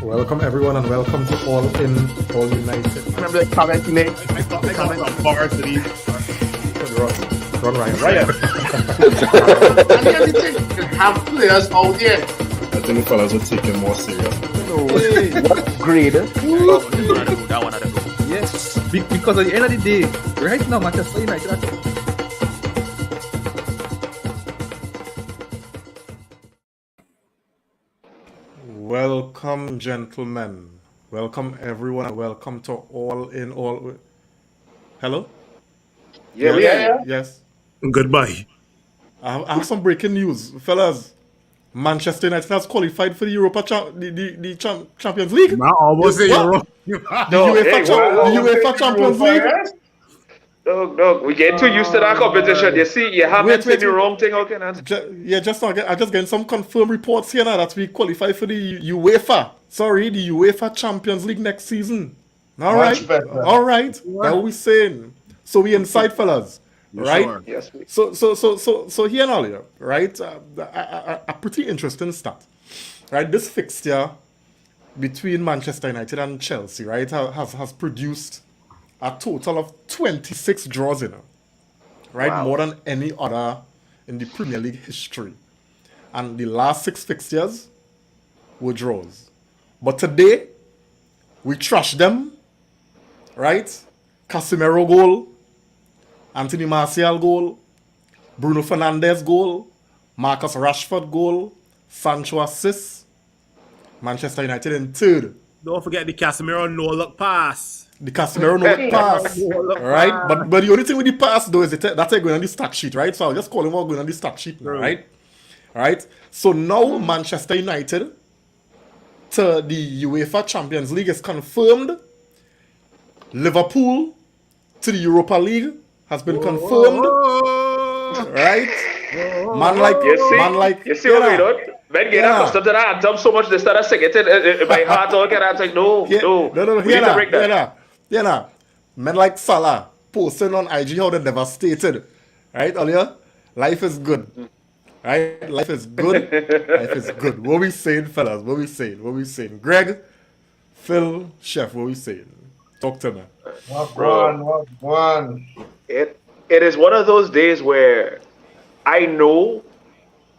Welcome everyone and welcome to All In, All United. Remember the comment he made? I got some bars to these. Run Ryan. And here's the thing, you have players out there. I think the fellas will take it more serious. What grade? That one had to go. Yes, because at the end of the day, right now, Manchester United are Welcome, gentlemen. Welcome, everyone, and welcome to All In, All. Hello? Yeah. Yes. Goodbye. I have some breaking news, fellas. Manchester United has qualified for the Champions League. Now almost say What? you're wrong. The UEFA Champions League. No, we get too used to that competition. You see, you haven't said the wrong thing. How can I? I'm just getting some confirmed reports here now that we qualify for the UEFA. Sorry, the UEFA Champions League next season. All Much right, better. all right. That's what we saying. So we inside, fellas, right? Sure. Yes, please. So here and earlier, right? A pretty interesting stat, right? This fixture between Manchester United and Chelsea, right, has produced a total of 26 draws in it, right? Wow. More than any other in the Premier League history. And the last 6 fixtures were draws. But today, we trashed them, right? Casemiro goal, Anthony Martial goal, Bruno Fernandes goal, Marcus Rashford goal, Sancho assist, Manchester United in third. Don't forget the Casemiro no-look pass. The Casemiro no pass, right? But the only thing with the pass though is that's going on the stat sheet, right? So I'll just call him out going on the stat sheet now, right? All right. So now Manchester United to the UEFA Champions League is confirmed. Liverpool to the Europa League has been confirmed, right? Man like You see what we done? Men get accustomed to that anthem so much they started singing it in my heart. All get like, no. We need to break that. Men like Salah posting on IG how they're devastated, right? Earlier, life is good, right? Life is good. Life is good. What we saying, fellas? What we saying? Greg, Phil, Chef, what we saying? Talk to me. What one? It is one of those days where I know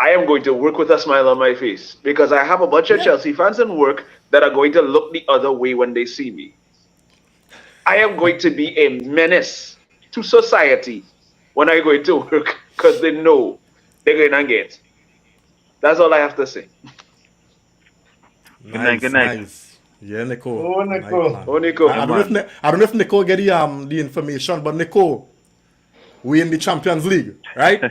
I am going to work with a smile on my face because I have a bunch of Chelsea fans in work that are going to look the other way when they see me. I am going to be a menace to society when I go into work because they know they're going to get. That's all I have to say. Nice. Yeah, Nico. Oh, Nico. Nice, Oh, Nico. I don't know if Nico get the information, but Nico, we in the Champions League, right?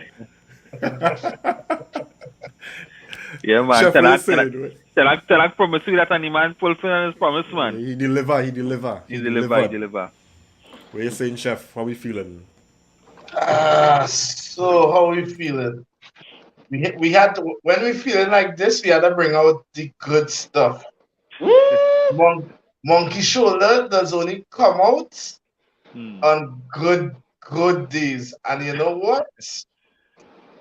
Yeah, man. Chef, Tell what you us saying? promise you that any man fulfill his promise, man. He deliver. He deliver. What you saying, Chef? How we feeling? So how we feeling? We had to, when we feeling like this, we had to bring out the good stuff. Monkey shoulder does only come out on good days, and you know what?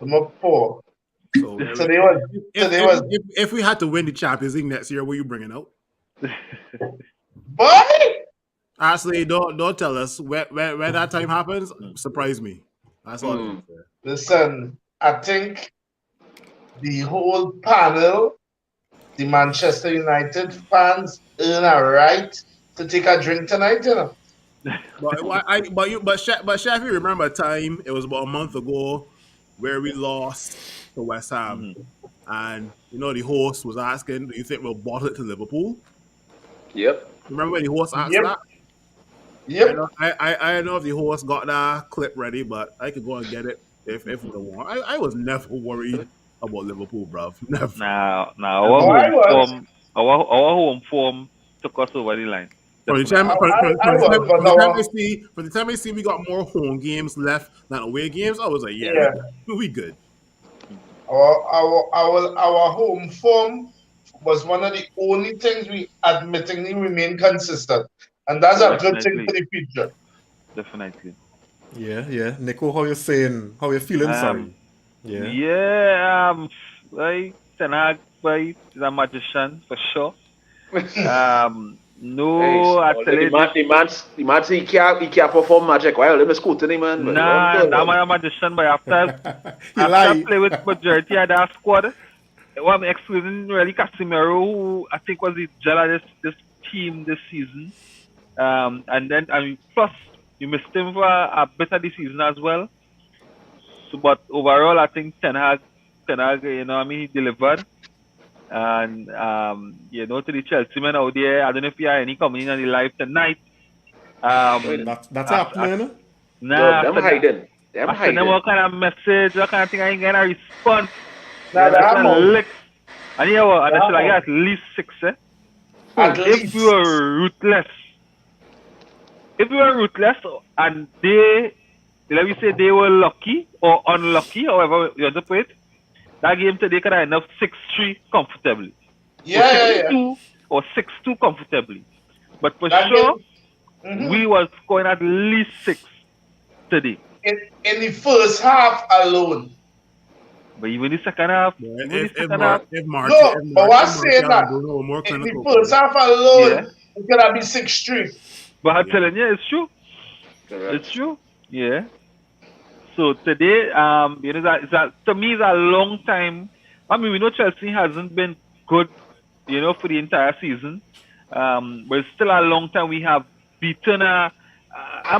I'm up for. So Today was if we had to win the Champions League next year, what are you bringing out? boy. Honestly, don't tell us when that time happens. Surprise me. That's all. I'm saying. Listen, I think the whole panel, the Manchester United fans, earn a right to take a drink tonight, you know. But Chef, you remember a time? It was about a month ago where we lost to West Ham, and the host was asking, "Do you think we'll bottle it to Liverpool?" Yep. Remember when the host asked Yep. that? Yep. I don't know if the host got that clip ready, but I could go and get it if they want. I was never worried about Liverpool, bruv. Never. Now our home form took us over the line. For the time I see we got more home games left than away games, I was like, yeah. We good. Our home form was one of the only things we admittingly remain consistent, and that's a good thing for the future. Definitely. Yeah. Nico, how you saying? How you feeling? Sorry. Yeah. Ten Hag, is a magician for sure. No, actually, the man say he can't perform magic. Why? Let me scoot to him, man. nah, that man a magician, but He after lie. play with majority of that squad, well, I'm excluding really Casemiro, who I think was the gel of this team this season. And then plus you missed him for a bit of the season as well. So, but overall, I think Ten Hag, you know, he delivered. And you know, to the Chelsea men out there, I don't know if you have any coming in on the live tonight. That's happening. Nah, them hiding. Them hiding. Them what kind of message, what kind of thing I ain't gonna respond. Nah, that and you know what? And I should get at least 6, eh? If we were ruthless, and let me say they were lucky or unlucky, however you want to put it, that game today could have enough 6-3 comfortably. Yeah. Or 6-2 comfortably. But for sure, we was scoring at least 6 today. In the first half alone. But even the second half, but what's saying that? In the first half alone, it could have been 6-3. But I'm telling you, it's true. Correct. It's true. Yeah. So today, you know, to me, it's a long time. I mean, we know Chelsea hasn't been good, you know, for the entire season. But it's still a long time we have beaten a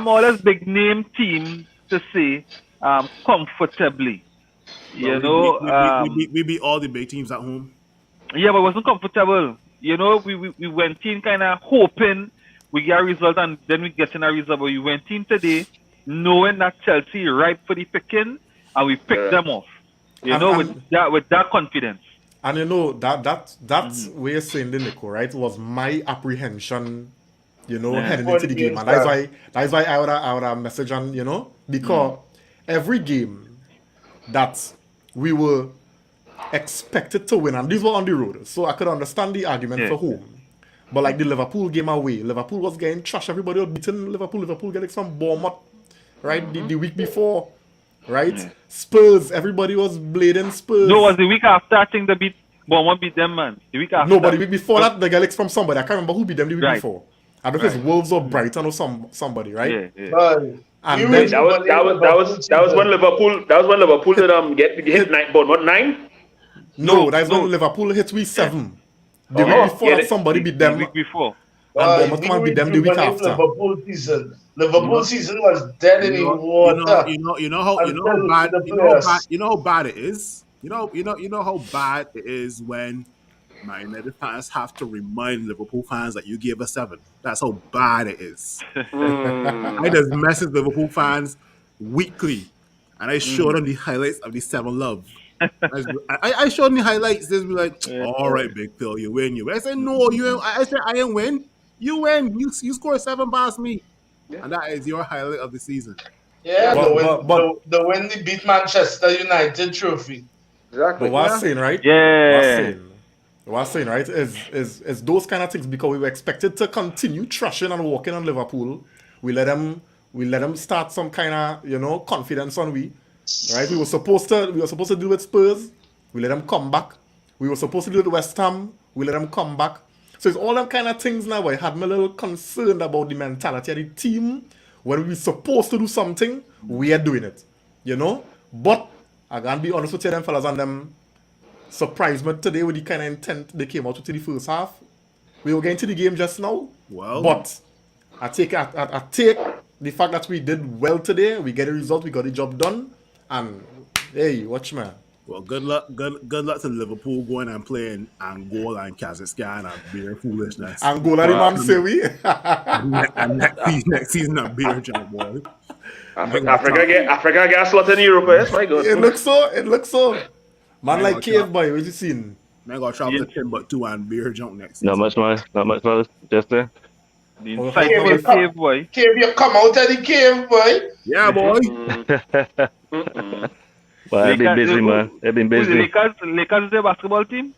more or less big name team to say comfortably. You know, we beat all the big teams at home. Yeah, but it wasn't comfortable. You know, we went in kind of hoping we get a result and then we get in a result. But we went in today knowing that Chelsea ripe for the picking, and we picked them off. You know, with that confidence. And you know that's way of saying the Nico, right? Was my apprehension, you know, heading into the game, and that's why I would have message on, you know, because every game that we were expected to win, and these were on the road, so I could understand the argument for home. But like the Liverpool game away, Liverpool was getting trashed. Everybody was beating Liverpool getting some Bournemouth, right? The week before, right? Spurs, everybody was blading Spurs. No, it was the week after. I think Bournemouth beat them, man. The week after. No, but the week before that, the Gaelics from somebody. I can't remember who beat them the week before. I don't know if it's Wolves or Brighton or somebody, right? And then, that was when Liverpool did get 9 Bournemouth 9. No, that's when Liverpool hit week 7. The week before that, somebody beat them. The week before. And Bournemouth come and beat them the week after. Liverpool season was dead in the water. You know how bad it is. You know how bad it is when Man United fans have to remind Liverpool fans that you gave us 7. That's how bad it is. I just message Liverpool fans weekly, and I show them the highlights of the 7 love. I showed them the highlights. They'll be like, "All right, Big Phil, you win, you win." I said, "No, you." I said, "I didn't win. You win. You score 7 past me, and that is your highlight of the season." Yeah, the when they beat Manchester United trophy. Exactly. But what I'm saying, right? Yeah. What I'm saying, right, is those kind of things, because we were expected to continue trashing and walking on Liverpool. We let them start some kind of, you know, confidence on we. Right? We were supposed to deal with Spurs. We let them come back. We were supposed to deal with West Ham. We let them come back. So it's all them kind of things now. I had me a little concerned about the mentality of the team. When we were supposed to do something, we are doing it. You know? But I gotta be honest with you, them fellas, and them surprised me today with the kind of intent they came out with in the first half. We were getting to the game just now. Well, but I take the fact that we did well today. We get a result. We got the job done. And hey, watch me. Well, good luck to Liverpool going and playing Angola and Kazakhstan and beer foolishness. Angola, the man say we. and next season a beer jump, boy. Africa get a slot in Europe. Yes, my God. It looks so. Man, like cave boy, what you seen? Man, got travel to Timbuktu and beer jump next season. Not much, man. Just there. The inside of the cave, boy. Cave, you come out of the cave, boy. Yeah, boy. Well, I've been busy, man. I've been busy. Lakers is the basketball team?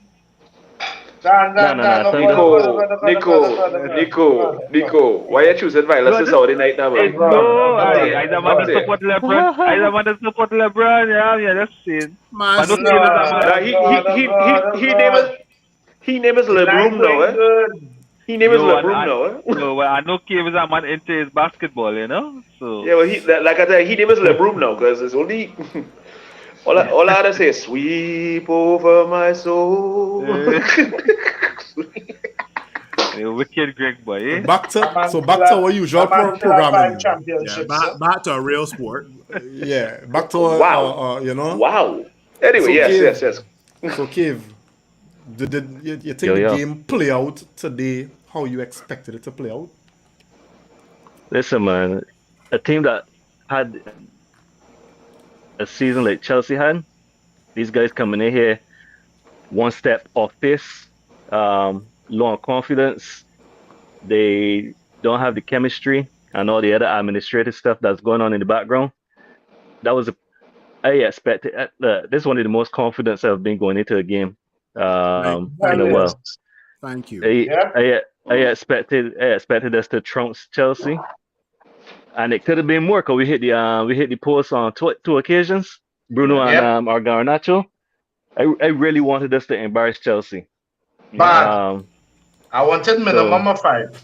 Nico, why you choosing violence this Saturday night now, man? No, I don't want to support LeBron. I don't want to support LeBron. Yeah, that's it. He name is LeBroom now, eh? Good. He name is No, LeBroom now, eh? No, well, I know Cave is a man into his basketball, you know. So Yeah, well, like I said, he name is LeBroom now because it's only all I had to say is sweep over my soul. a wicked Greg boy, eh? Back to our usual programming. Yeah, back to a real sport. Yeah, back to Wow. you know. Wow. Anyway, So, yes. So, Cave, did you think Yo, the yo. game play out today how you expected it to play out? Listen, man, a team that had a season like Chelsea had, these guys coming in here one step off pace, low on confidence. They don't have the chemistry and all the other administrative stuff that's going on in the background. I expected. This is one of the most confidence I've been going into a game in a while. Thank you. I expected us to trounce Chelsea, and it could have been more because we hit the post on two occasions, Bruno and our Garnacho. I really wanted us to embarrass Chelsea. But I wanted minimum of 5.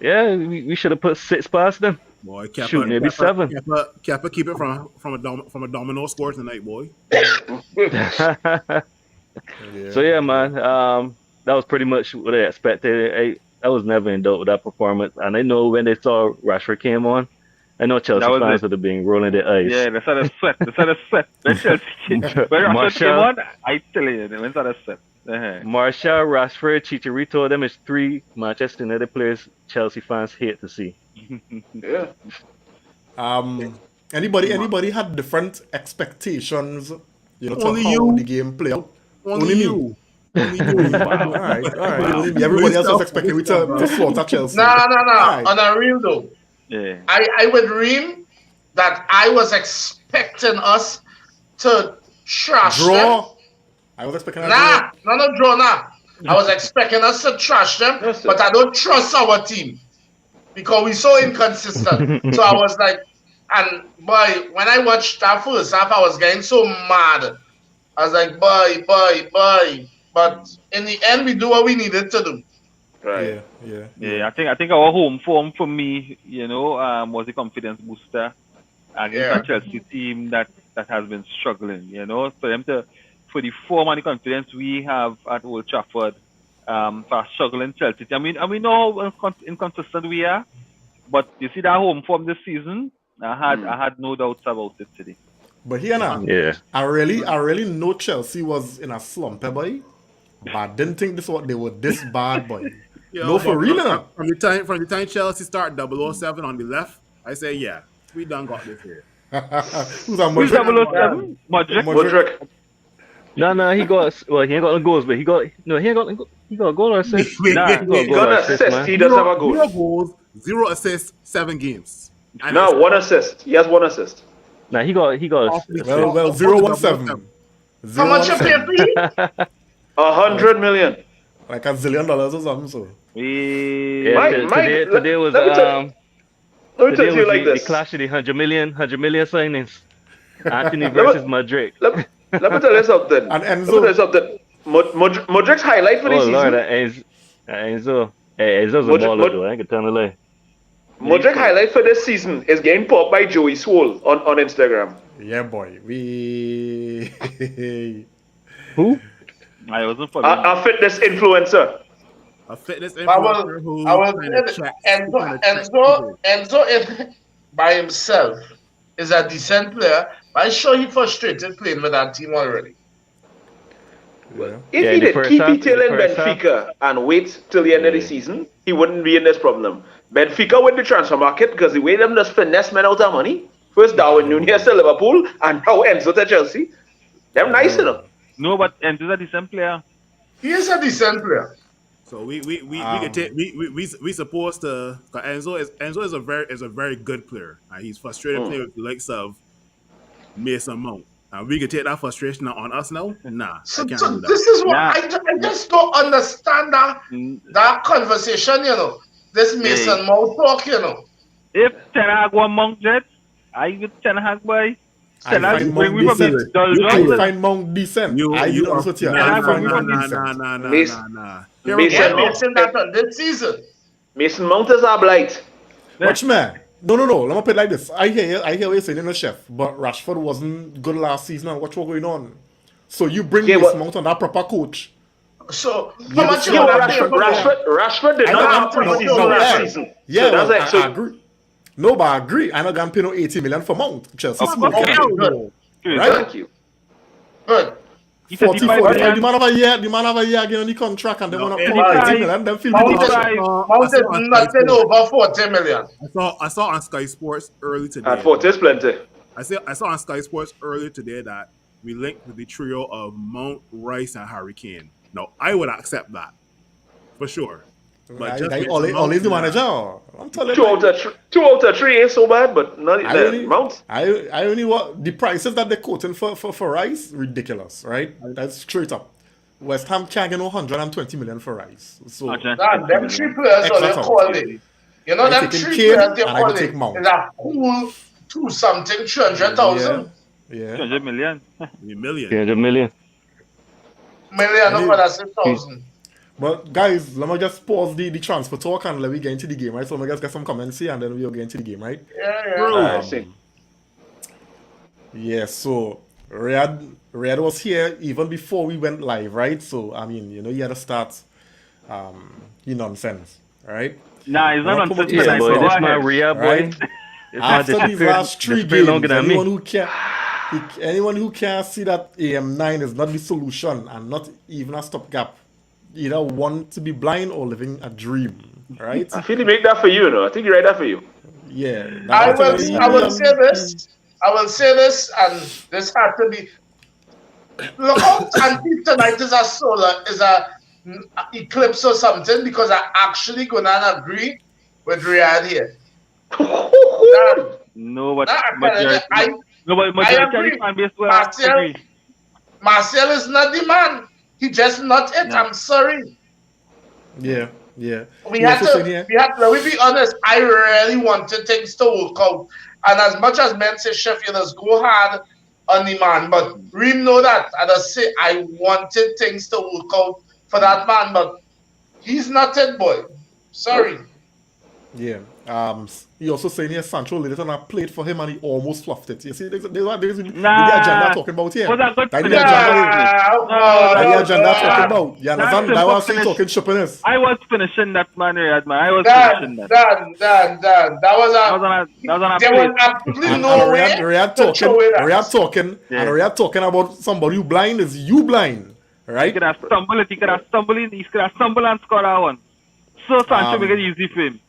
Yeah, we should have put 6 past them. Boy, Kepa, Shoot, maybe 7. Kepa keep it from a domino score tonight, boy. So yeah, man, that was pretty much what I expected. I was never in doubt with that performance, and I know when they saw Rashford came on, I know Chelsea fans would have been rolling their eyes. Yeah, they started sweat. When Chelsea when Rashford came on, I tell you, they started sweat. Martial, Rashford, Chicharito, them is 3 Manchester United players Chelsea fans hate to see. Yeah. Anybody had different expectations, you know, to Only how you. the game play out? Only me. you. Only you. All right. Only me. Everybody else was expecting me to slaughter Chelsea. No. Right. On a real though. Yeah. I would dream that I was expecting us to trash them. Draw. I was expecting a draw. Not draw now. I was expecting us to trash them, Yes, sir. but I don't trust our team because we're so inconsistent. So I was like, and boy, when I watched that first half, I was getting so mad. I was like, boy. But in the end, we do what we needed to do. Right. Yeah, I think our home form for me, you know, was a confidence booster against a Chelsea team that has been struggling, you know, for the form and the confidence we have at Old Trafford, for a struggling Chelsea team. And we know how inconsistent we are, but you see that home form this season, I had no doubts about it today. But here now, Yeah. I really know Chelsea was in a slump, boy. But I didn't think they were this bad, boy. Yo, No, for but real now. From the time Chelsea start 007 on the left, I say, yeah, we done got this here. Who's a Who's Modric? 007? Modric? Modric. No, he ain't got no goals, but he got a goal or assist. Wait, Nah, wait, he got a He goal got or an assist, assist. man. He does have a 0 goal. goals, 0 assists, 7 games. And No, it's 1 assist. He has 1 assist. Nah, he got off the- Well, 017. How much you pay, please? 100 million. Like $1 zillion or something, so. Yeah, Mike, today was let me tell Let me today tell you was like the this. clash of the 100 million signings. Anthony versus Madrid. Let me tell you something. And Let me tell you Enzo. something. Modric's highlight for the Oh season. Lord, Enzo. Hey, Enzo's a baller though. I ain't gonna tell no lie. Modric highlight for this season is getting popped by Joey Swole on Instagram. Yeah, boy. We. Who? I wasn't following. A fitness influencer. A fitness I influencer who was kinda checks Enzo people. is by himself is a decent player, but I'm sure he frustrated playing with that team already. Yeah. If Yeah, he the did first keep half- it till the in first half- Benfica and wait till the end of the season, he wouldn't be in this problem. Benfica win the transfer market because the way them just finesse men out of money. First Darwin Nunez to Liverpool and now Enzo to Chelsea. Them nice enough. No, but Enzo's a decent player. He is a decent player. So we can take we supposed to, cause Enzo is a very good player. He's frustrated playing with the likes of Mason Mount. We can take that frustration on us now. Nah, So, I can't so do that. this is what Nah. I just don't understand that conversation, you know. This Mason Mount talk, you know. If Ten Hag won Mount Jet, I with Ten Hag boy. I Then I find bring Mount me from decent. Dull I Johnson. find Mount decent. I be honest with you. I find Mount decent. Nah. Here we Mason They're go. Mount. basing that on this season. Mason Mount is a blight. Watch me. No. Let me put it like this. I hear what you're saying, no chef. But Rashford wasn't good last season, and watch what's going on. So you bring Yeah, Mason but- Mount on that proper coach. So how much you Yo, want to pay for Rashford did I not know, have preseason no, last yeah. season. Yeah, So that's well, like, so I agree. No, but I agree. I'm not gonna pay no 80 million for Mount. Chelsea Of smooth. course. Yeah. Hell no. Right? thank you. Good. He said 40, 55 40. million. The man have a year. The man have a year again on the contract, and they No, want to any pay 80 time. million. Them feel Mount good. is, Five. Mount is I saw nothing over 40 million. I saw on Sky Sports early today. At 40 is plenty. I saw on Sky Sports earlier today that we linked with the trio of Mount, Rice, and Harry Kane. No, I would accept that for sure. But just with Always Mount, the nah. manager. I'm telling Two you. out of three ain't so bad, but not I the only, Mount. I only want the prices that they're quoting for Rice, ridiculous, right? That's straight up. West Ham can't get no 120 million for Rice. So Argent- Nah, them three players are they Extra call it. You know I them taking three Kane players they and I call can take it. Mount. Is a cool 2-something 300,000 yeah. 200 million. A million. 300 million. million I over that 6,000. But guys, let me just pause the transfer talk and let me get into the game, right? So let me just get some comments here and then we'll get into the game, right? Yeah. I see. Yeah, so Riyadh was here even before we went live, right? So I mean, you know, you had to start he nonsense, right? Nah, it's not Well, on come on, system. yeah, Yeah, boy, so- this Go my ahead. Rhea boy. Right? It's not After these last three disappeared longer games, than me. anyone who can't see that AM9 is not the solution and not even a stopgap, either want to be blind or living a dream, right? I feel he make that for you, no? I think he write that for you. Yeah. I that's will, what I will say this. I will say this, and this had to be. Look out, Antique tonight is a solar, is a eclipse or something, because I actually gonna agree with Riyadh here. Nah, No, but nah, majority, I no, but majority of agree. the fan base will Martial- agree. Martial is not the man. He just not it. No. I'm sorry. Yeah. We You had also to. said here- Let me be honest. I really wanted things to work out, and as much as men say Sheffielders go hard on the man, but Reem know that. And I say I wanted things to work out for that man, but he's not it, boy. Sorry. Yeah. He also saying here Sancho laid it on a plate for him and he almost fluffed it. You see, there's the agenda I'm talking about here. Was that good That's the finish? agenda. That's the agenda I'm talking about. You understand? That's That was simple saying talking shippiness. I was finishing that man, Riyadh, man. I was finishing Dan. that. That was That was on a there plate. was absolutely And no way Riyadh to show it. Yeah. Riyadh talking about somebody who blind is you blind, He right? could have stumbled it. He could have stumbled and scored that one. So Sancho make it easy for him.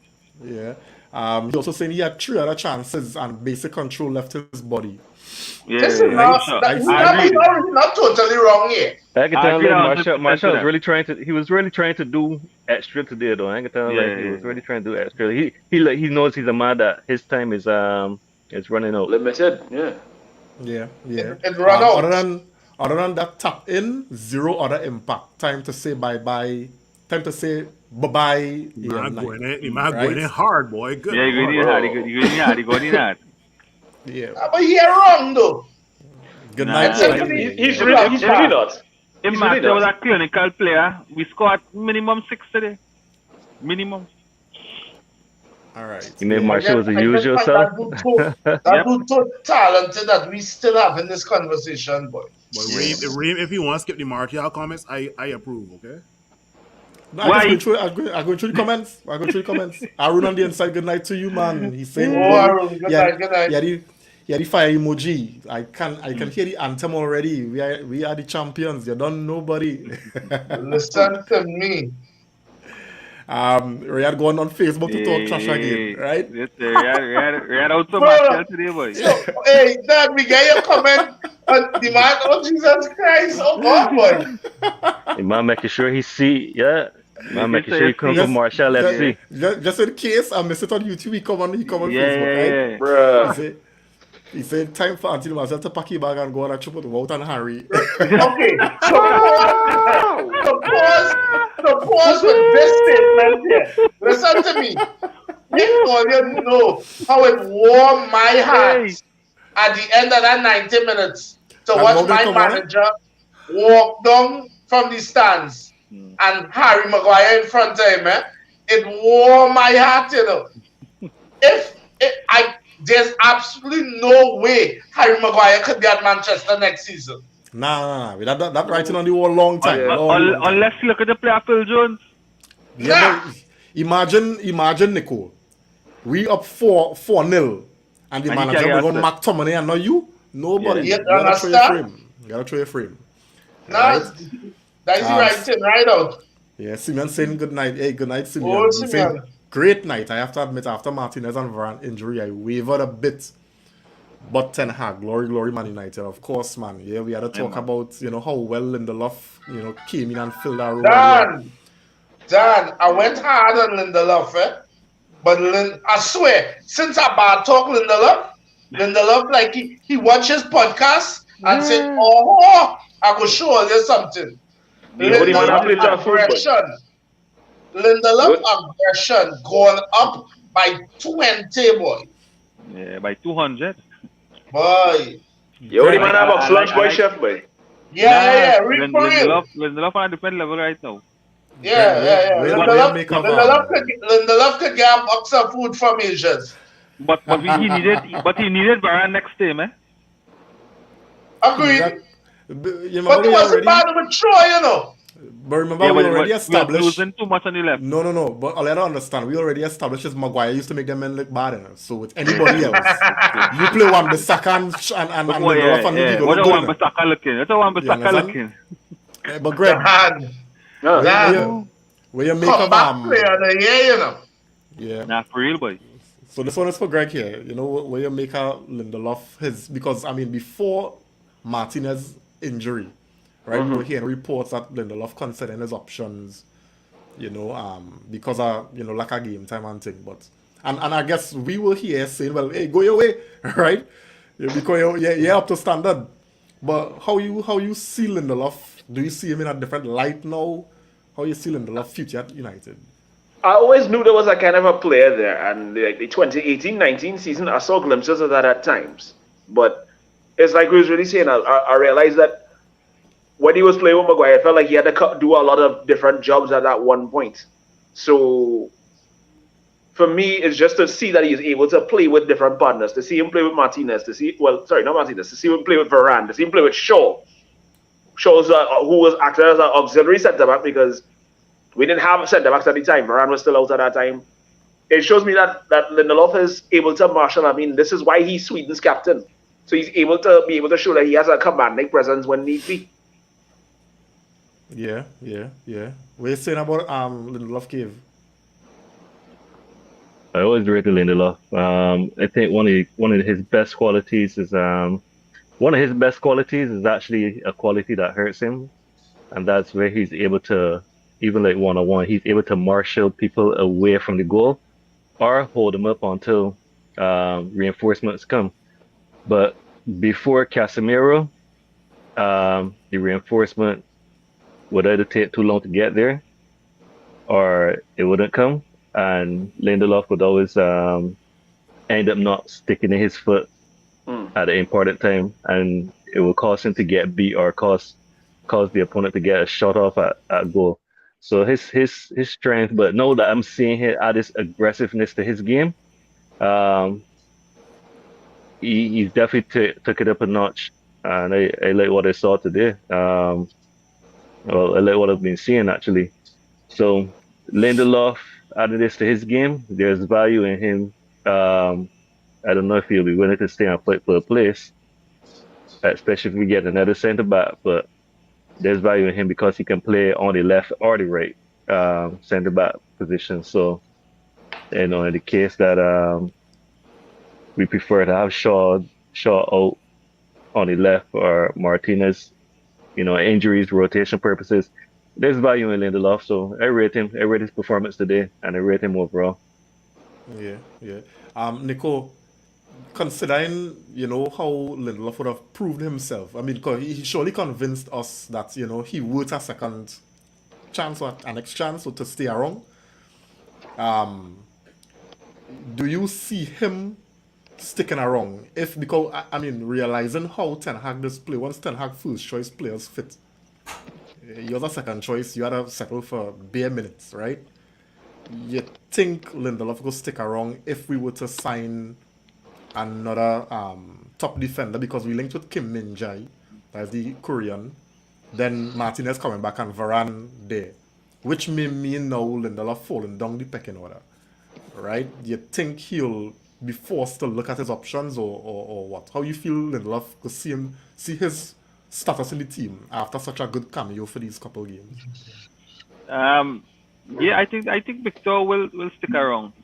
Yeah. He also saying he had 3 other chances and basic control left his body. Yeah, This is yeah, not, sure. he's I agree. not totally wrong here. I can I tell agree him on Marshall 100% was that. really trying to. He was really trying to do extra today, though. I can tell him Yeah, like he yeah, was yeah. really trying to do extra. He knows he's a man that his time is running out. Limited, yeah. Yeah. It run out. Other than that tap in, 0 other impact. Time to say bye-bye. Time to say bye-bye. The man AM9. going in, the man Right? going in hard, boy. Good. Yeah, you go in hard. You go in hard. Yeah. But he wrong though. Good Nah. night. Exactly. Lightning. He's really not. If He's really Martial was not. a clinical player, we scored minimum 6 today. Minimum. All right. You made Yeah. Marshall was a I use just find yourself. That dude so talented that we still have in this conversation, boy. But Reem, if you want to skip the Martial comments, I approve, okay? No, I'm going through the comments. I'm going through the comments. Arun on the inside, good night to you, man. He's saying, Oh, Arun, good night, good night. Yeah, the fire emoji. I can hear the anthem already. We are the champions. You don't nobody. Listen to me. Riyadh going on Facebook to talk trash again, right? Yes, we had out some Martial today, boy. So, hey, Dad, we get your comment on the man. Oh, Jesus Christ. Oh, God, boy. The man making sure he see, yeah. Man making sure he come Yes. from Marshall FC. Just in case I miss it on YouTube, he come on Facebook, Yeah. right? Bruh. He said time for Anthony Martial to pack his bag and go on a trip with Wout and Harry. Okay. So pause with this statement here. Listen to me. You all you know how it warmed my heart at the end of that 90 minutes to And watch how they my come on, manager walk down from the stands and Harry Maguire in front of him, it warmed my heart, you know. There's absolutely no way Harry Maguire could be at Manchester next season. Nah. That writing on the wall long time. Yeah. long time. Unless you look at the player Phil Jones. Yeah, but imagine, Nico. We up 4-0, and the And he manager carry will go us McTominay and not you. Nobody. Yeah. You gotta throw your Understand? frame. You gotta throw your frame. No, Right. that's the right thing, right out. Yeah, Simeon saying good night. Hey, good night, Simeon. Oh, He's saying, Simeon. great night. I have to admit, after Martinez and Varane injury, I wavered a bit. But Ten Hag, glory, Man United. Of course, man. Yeah, we had to talk about, how well Lindelof, came in and filled that role. Dan, I went hard on Lindelof, but I swear, since I bad talk Lindelof, like he watches podcasts and say, I go show you something. Lindelof aggression going up by 20, boy. Yeah, by 200. Boy. You only man have a flush boy, like- chef boy. Yeah, real for real. Lindelof on a different level right now. Yeah. Where make up Lindelof could get a box of food from Asians. But he needed Varane next time, eh? Agreed. You But he wasn't bad with Troy, you know. But remember, we already we are established. losing too much on the left. No. But I don't understand. We already established that Maguire used to make them men look bad enough. So with anybody else, you play one Bissaka and Lindelof and you What go do good enough. Wan-Bissaka looking? What do Wan-Bissaka understand? looking? But Greg, where you make up Comeback player of the year, you know. yeah. Nah, for real, boy. So this one is for Greg here. Where you make out Lindelof because before Martinez injury, right? We were hearing reports that Lindelof considering his options, because of lack of game time and thing. But and I guess we were here saying, well, hey, go your way, right? Because you're up to standard. But how you see Lindelof? Do you see him in a different light now? How you see Lindelof future at United? I always knew there was a kind of a player there, and like the 2018-19 season, I saw glimpses of that at times. But it's like we was really saying, I realized that when he was playing with Maguire, I felt like he had to do a lot of different jobs at that one point. So for me, it's just to see that he's able to play with different partners, to see him play with Martinez, to see him play with Varane, to see him play with Shaw. Shaw's who was acting as an auxiliary centre back because we didn't have centre backs at the time. Varane was still out at that time. It shows me that Lindelof is able to marshal. This is why he's Sweden's captain. So he's able to show that he has a commanding presence when need be. Yeah. What are you saying about Lindelof, Cave? I always rated Lindelof. I think one of his best qualities is actually a quality that hurts him, and that's where he's able to, even like one-on-one, he's able to marshal people away from the goal or hold them up until reinforcements come. But before Casemiro, the reinforcement would either take too long to get there or it wouldn't come. And Lindelof would always end up not sticking in his foot at an important time, and it will cause him to get beat or cause the opponent to get a shot off at goal. So his strength, but now that I'm seeing him add this aggressiveness to his game, he's definitely took it up a notch, and I like what I saw today. I like what I've been seeing actually. So Lindelof added this to his game. There's value in him. I don't know if he'll be willing to stay and fight for a place, especially if we get another centre back. But there's value in him because he can play on the left or the right centre back position. So, in the case that we prefer to have Shaw out on the left or Martinez, injuries, rotation purposes, there's value in Lindelof. So I rate him. I rate his performance today, and I rate him overall. Yeah. Nico, considering, how Lindelof would have proved himself, because he surely convinced us that, he would a second chance or a next chance or to stay around. Do you see him sticking around. Because I mean, realizing how Ten Hag does play, once Ten Hag first choice players fit, you have a second choice, you had to settle for bare minutes, right? You think Lindelof will stick around if we were to sign another top defender, because we linked with Kim Min-jae, that's the Korean, then Martinez coming back and Varane there, which may mean now Lindelof falling down the pecking order, right? You think he'll be forced to look at his options or what? How you feel Lindelof could see his status in the team after such a good cameo for these couple games? Yeah, I think Victor will stick around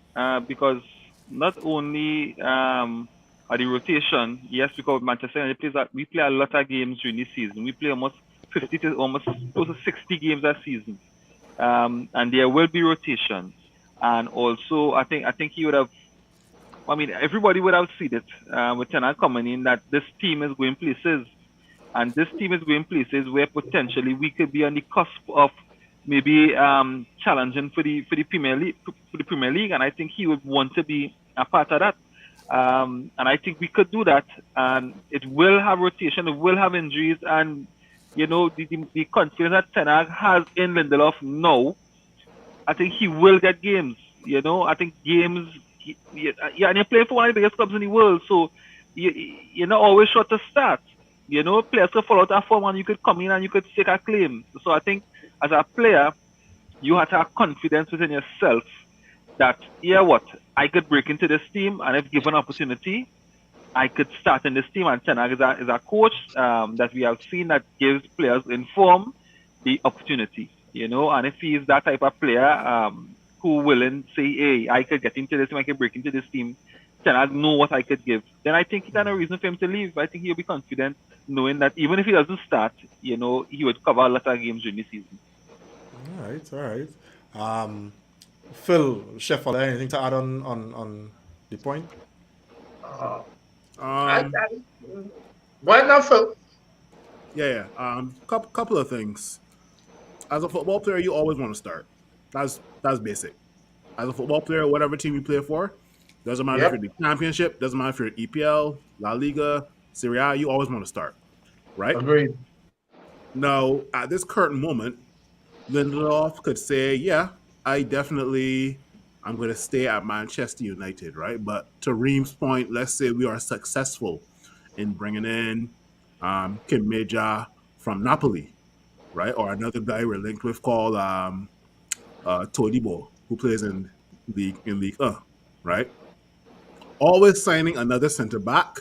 because not only are the rotation, yes, because Manchester United we play a lot of games during the season. We play almost 50 to almost close to 60 games a season, and there will be rotations. And also, I think he would have. I mean, everybody would have seen it with Ten Hag coming in that this team is going places, and this team is going places where potentially we could be on the cusp of maybe challenging for the Premier League, and I think he would want to be a part of that. And I think we could do that, and it will have rotation, it will have injuries, and you know the confidence that Ten Hag has in Lindelof now, I think he will get games. You know, I think games. Yeah, and you're playing for one of the biggest clubs in the world, so you're not always sure to start. You know, players could fall out of form and you could come in and you could take a claim. So I think as a player, you have to have confidence within yourself that, yeah, what, I could break into this team, and if given opportunity, I could start in this team. And Ten Hag is a coach that we have seen that gives players in form the opportunity, you know, and if he is that type of player who willing say, hey, I could get into this team, I could break into this team, Ten Hag know what I could give, then I think there's no reason for him to leave. I think he'll be confident knowing that even if he doesn't start, you know, he would cover a lot of games during the season. All right. Phil, Chef, are there anything to add on the point? Why not, Phil? Yeah. Couple of things. As a football player, you always want to start. That's basic. As a football player, whatever team you play for, doesn't matter if you're the championship, doesn't matter if you're EPL, La Liga, Serie A, you always want to start, right? Agreed. Now, at this current moment, Lindelof could say, yeah, I'm going to stay at Manchester United, right? But to Reem's point, let's say we are successful in bringing in Kim Min-jae from Napoli, right? Or another guy we're linked with called Todibo, who plays in League 1, right? Always signing another center back,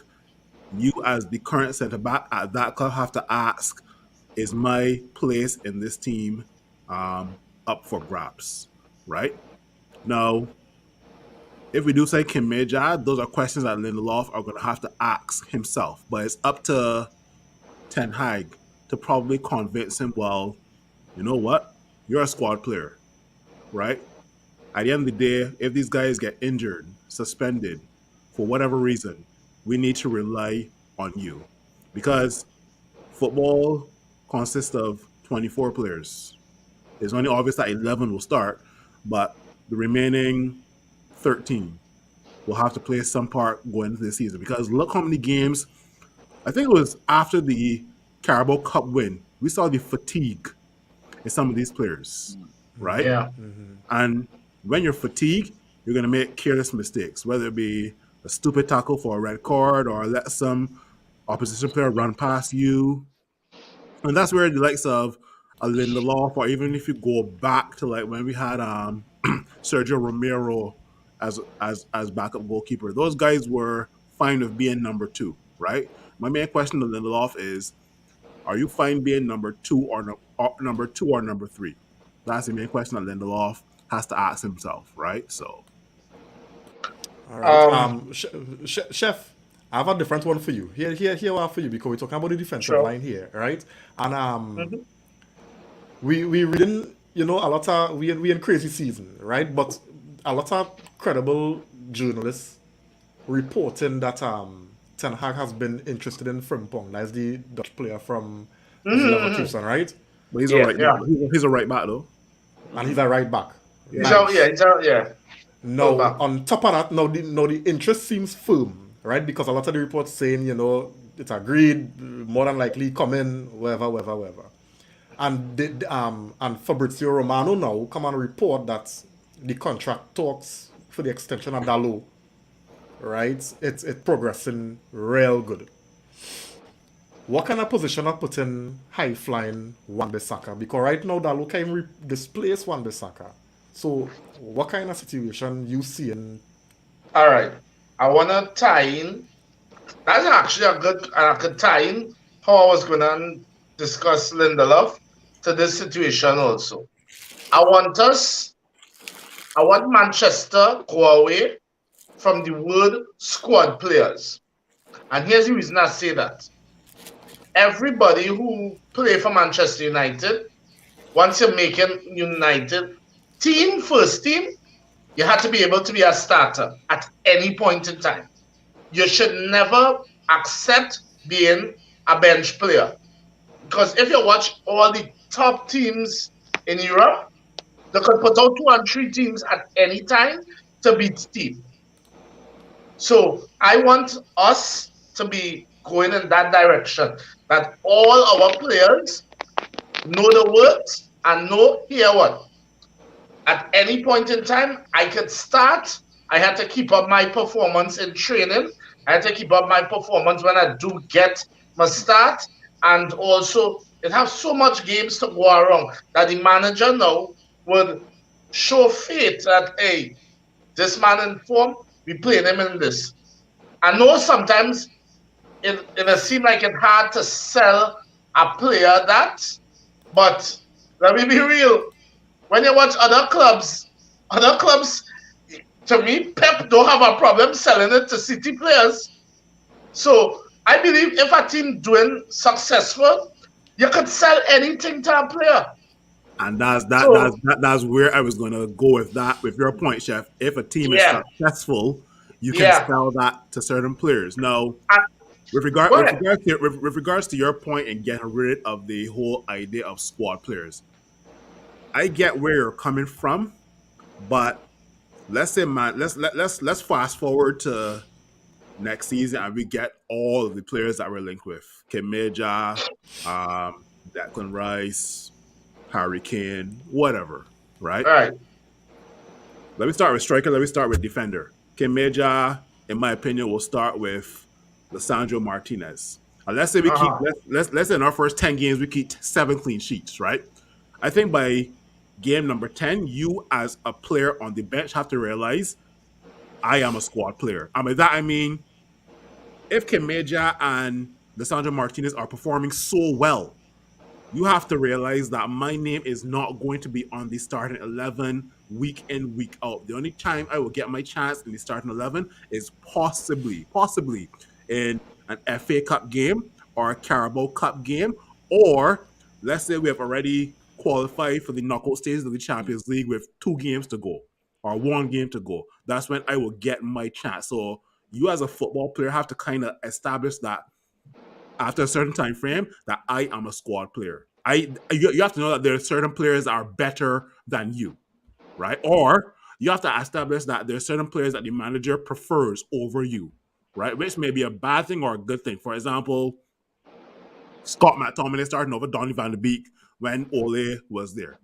you as the current center back at that club have to ask, is my place in this team up for grabs, right? Now, if we do say Kim Min-jae, those are questions that Lindelof are going to have to ask himself, but it's up to Ten Hag to probably convince him, well, you know what? You're a squad player, right? At the end of the day, if these guys get injured, suspended, for whatever reason, we need to rely on you. Because football consists of 24 players. It's only obvious that 11 will start, but the remaining 13 will have to play some part going into the season. Because look how many games, I think it was after the Carabao Cup win, we saw the fatigue in some of these players, right? Yeah. And when you're fatigued, you're going to make careless mistakes, whether it be a stupid tackle for a red card or let some opposition player run past you. And that's where the likes of a Lindelof, or even if you go back to like when we had Sergio Romero as backup goalkeeper, those guys were fine with being number 2, right? My main question to Lindelof is, are you fine being number 2 or number 3? That's the main question that Lindelof has to ask himself, right? So, all right. Chef, I have a different one for you. Here one for you, because we're talking about the defensive line here, right? And we reading, you know, a lot of we in crazy season, right? But a lot of credible journalists reporting that Ten Hag has been interested in Frimpong. That's the Dutch player from Leverkusen, right? But he's a right back. He's a right back though, and he's a right back. He's out. Yeah. No, on top of that, now the interest seems firm, right? Because a lot of the reports saying, it's agreed, more than likely come in, wherever. And Fabrizio Romano now come and report that the contract talks for the extension of Dalot, right? It's progressing real good. What kind of position are putting high-flying Wan-Bissaka? Because right now Dalot can displace Wan-Bissaka. So what kind of situation you seeing? All right. I want to tie in. That's actually a good tie in how I was going to discuss Lindelof to this situation also. I want Manchester go away from the word squad players. And here's the reason I say that. Everybody who play for Manchester United, once you're making United first team, you have to be able to be a starter at any point in time. You should never accept being a bench player. Because if you watch all the top teams in Europe, they could put out 2 and 3 teams at any time to beat team. So I want us to be going in that direction, that all our players know the words and know here what. At any point in time, I could start. I had to keep up my performance in training. I had to keep up my performance when I do get my start. And also, it has so much games to go around that the manager now would show faith that, hey, this man in form, we playing him in this. I know sometimes it seems like it's hard to sell a player that, but let me be real. When you watch other clubs, to me, Pep don't have a problem selling it to City players. So I believe if a team doing successful, you could sell anything to a player. And that's where I was going to go with that. With your point, Chef, if a team is successful, you can sell that to certain players. Now, with regards to your point in getting rid of the whole idea of squad players, I get where you're coming from, but let's say, man, let's fast forward to next season and we get all of the players that we're linked with: Kimeja, Declan Rice, Harry Kane, whatever, right? All right. Let me start with striker. Let me start with defender. Kimeja, in my opinion, will start with Lisandro Martinez. And let's say we keep let's say in our first 10 games we keep 7 clean sheets, right? I think by game number 10, you as a player on the bench have to realize I am a squad player. I mean that I mean if Kimeja and Lisandro Martinez are performing so well, you have to realize that my name is not going to be on the starting 11 week in, week out. The only time I will get my chance in the starting 11 is possibly in an FA Cup game or a Carabao Cup game, or let's say we have already qualified for the knockout stages of the Champions League with 2 games to go or 1 game to go. That's when I will get my chance. So you as a football player have to kind of establish that after a certain time frame that I am a squad player. You have to know that there are certain players that are better than you, right? Or you have to establish that there are certain players that the manager prefers over you, right? Which may be a bad thing or a good thing. For example, Scott McTominay starting over Donny van de Beek when Ole was there,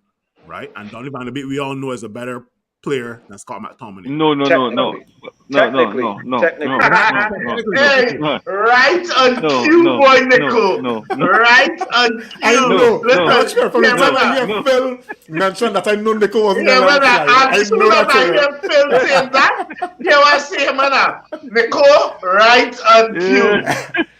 right? And Donny van de Beek, we all know, is a better player than Scott McTominay. No. Hey, right on cue, boy, Nico. Right on cue. I know. Phil mentioned that I know Nico wasn't there. I know that I hear Phil saying that. You want to say, man, Nico, right on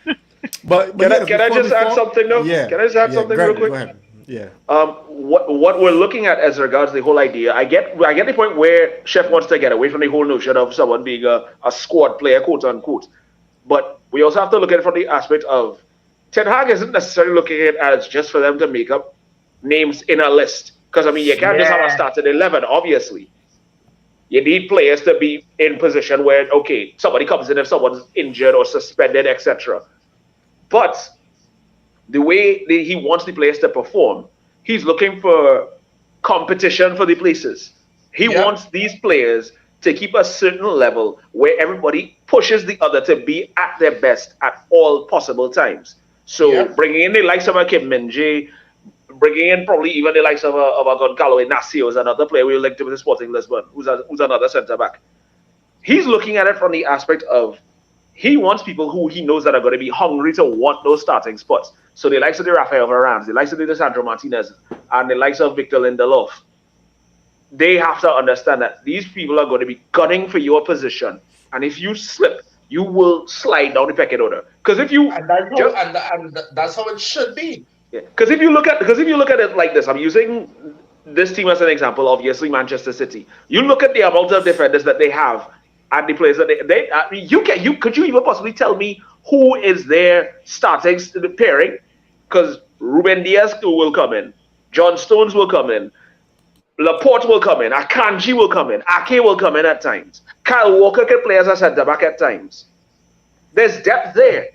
cue. But can I just add something though? Yeah. Can I just add something real quick? Go ahead. Yeah. What we're looking at as regards the whole idea, I get the point where Chef wants to get away from the whole notion of someone being a squad player, quote unquote. But we also have to look at it from the aspect of Ten Hag isn't necessarily looking at it as just for them to make up names in a list. Because I mean, you can't just have a starting 11, obviously. You need players to be in position where, okay, somebody comes in if someone's injured or suspended, etc. But the way he wants the players to perform, he's looking for competition for the places. He wants these players to keep a certain level where everybody pushes the other to be at their best at all possible times. So Yeah. bringing in the likes of a Kim Min-jae, bringing in probably even the likes of a Goncalo Inacio is another player we linked with the Sporting Lisbon, who's another centre back. He's looking at it from the aspect of he wants people who he knows that are going to be hungry to want those starting spots. So the likes of the Rafael Varane, the likes of the Sandro Martinez, and the likes of Victor Lindelof, they have to understand that these people are going to be gunning for your position. And if you slip, you will slide down the pecking order. Because if you And that's how it should be. because if you look at it like this, I'm using this team as an example. Obviously, Manchester City. You look at the amount of defenders that they have and the players that could you even possibly tell me who is their starting pairing? Because Ruben Diaz will come in, John Stones will come in, Laporte will come in, Akanji will come in, Ake will come in at times. Kyle Walker can play as a centre back at times. There's depth there.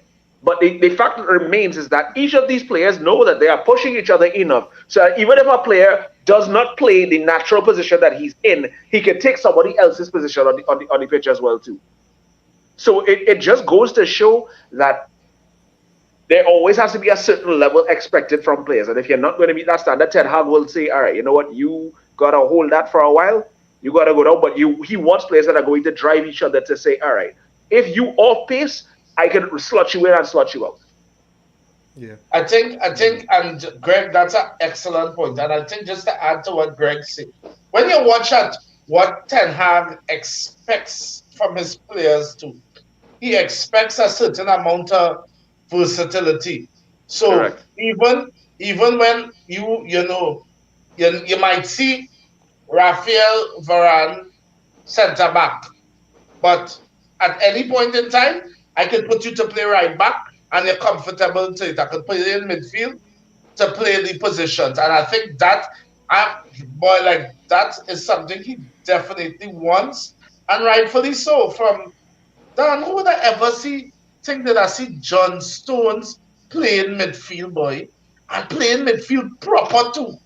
But the fact that remains is that each of these players know that they are pushing each other enough. So even if a player does not play the natural position that he's in, he can take somebody else's position on the pitch as well too. So it just goes to show that there always has to be a certain level expected from players. And if you're not going to meet that standard, Ten Hag will say, all right, you know what, you got to hold that for a while. You got to go down. But he wants players that are going to drive each other to say, all right, if you off pace, I can slot you in and slot you out. Yeah. I think, and Greg, that's an excellent point. And I think just to add to what Greg said, when you watch at what Ten Hag expects from his players too, he expects a certain amount of versatility. So Correct. even when you might see Rafael Varane centre back, but at any point in time, I could put you to play right back, and you're comfortable to it. I could put you in midfield to play the positions, and I think that that is something he definitely wants, and rightfully so. From Dan, who would I ever think that I see John Stones playing midfield, boy, and playing midfield proper too?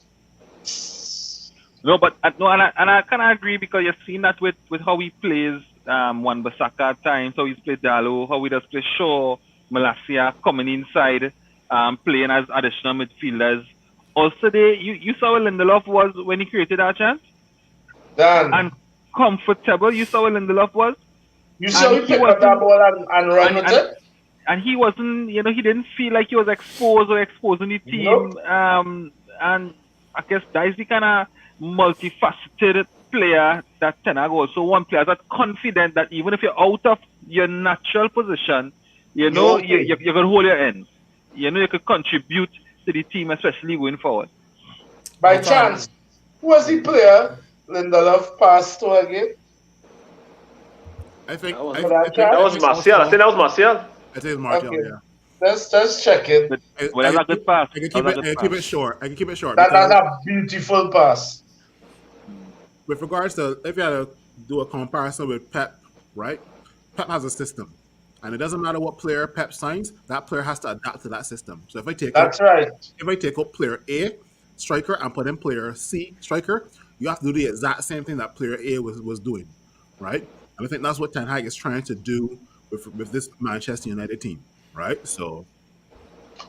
No, but and I kind of agree because you've seen that with how he plays Wan-Bissaka at times, how he's played Dalo, how he does play Shaw, Malacia coming inside, playing as additional midfielders. Also, you saw what Lindelof was when he created that chance? Dan, And comfortable, you saw what Lindelof was? you saw and him he pick up that wasn't- ball and run with it? And he wasn't, he didn't feel like he was exposed or exposing the team. Nope. And I guess that is the kind of multifaceted player that Ten Hag also want players that confident that even if you're out of your natural position, you're going to hold your end. You could contribute to the team, especially going forward. By But, chance, who was the player Lindelof passed to again? I think That was- I, that I think chance? That was Martial. I think that was Martial. I think it's Martial. Okay. Yeah. Just checking. But that was a good pass. I can That keep was it. a I good can keep pass. it short. I can keep it short. That's because a beautiful pass. with regards to if you had to do a comparison with Pep, right? Pep has a system, and it doesn't matter what player Pep signs. That player has to adapt to that system. So if I take That's right. out player A, striker, and put in player C, striker, you have to do the exact same thing that player A was doing, right? And I think that's what Ten Hag is trying to do with this Manchester United team, right? So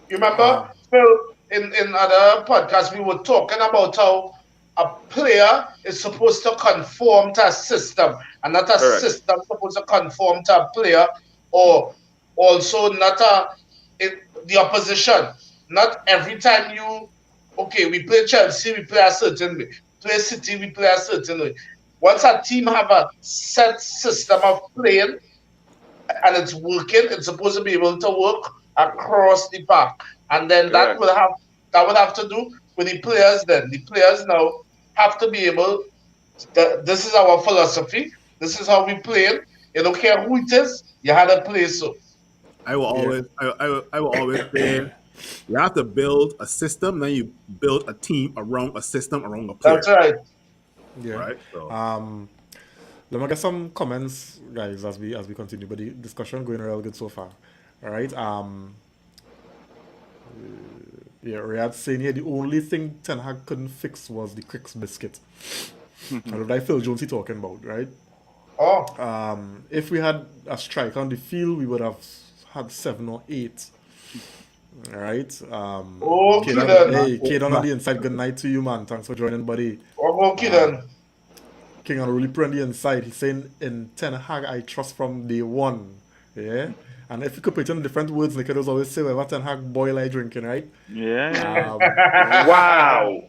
You remember, Phil, in other podcasts, we were talking about how a player is supposed to conform to a system, and not a Correct. system supposed to conform to a player, or also not the opposition. Not every time we play Chelsea, we play a certain way. Play City, we play a certain way. Once a team have a set system of playing, and it's working, it's supposed to be able to work across the park. And then that Correct. would have to do with the players then. The players now have to be able this is our philosophy, this is how we play it. You don't care who it is, you had to play so. I will always, I will always say, you have to build a system, then you build a team around a system, around a player. That's right. Yeah. Right. So, Let me get some comments, guys, as we continue. But the discussion going real good so far. All right. Yeah, Riyadh saying here the only thing Ten Hag couldn't fix was the Cricks biscuit. I don't know, Phil Jones he talking about, right? Oh, If we had a striker on the field, we would have had 7 or 8. All right. Okay Kaden, then. hey, Kaden on the inside. Good night to you, man. Thanks for joining, buddy. Okay then. King and really put on the inside. He's saying in Ten Hag, I trust from day one. Yeah. And if you could put it in different words, like I was always say, whatever Ten Hag boil I drinking, right? Yeah. Wow.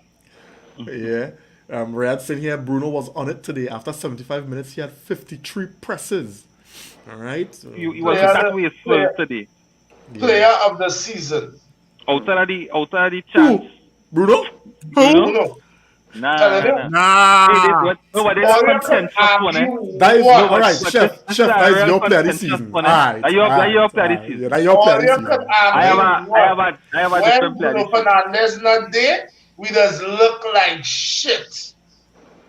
Yeah. Riyadh saying here, Bruno was on it today. After 75 minutes, he had 53 presses. All right. He was Yeah, that way full today. Player of the season. Outside of the chance. Bruno? Bruno. Nah. Nah. No, but there's contentious one, eh? That is What? all right, But Chef. this Chef, is a that is real your player this contentious season. one, All eh? right. That your player this all season. Yeah, that your All player you this could season. I have argue a when different player. Bruno Fernandez not there, we just look like shit.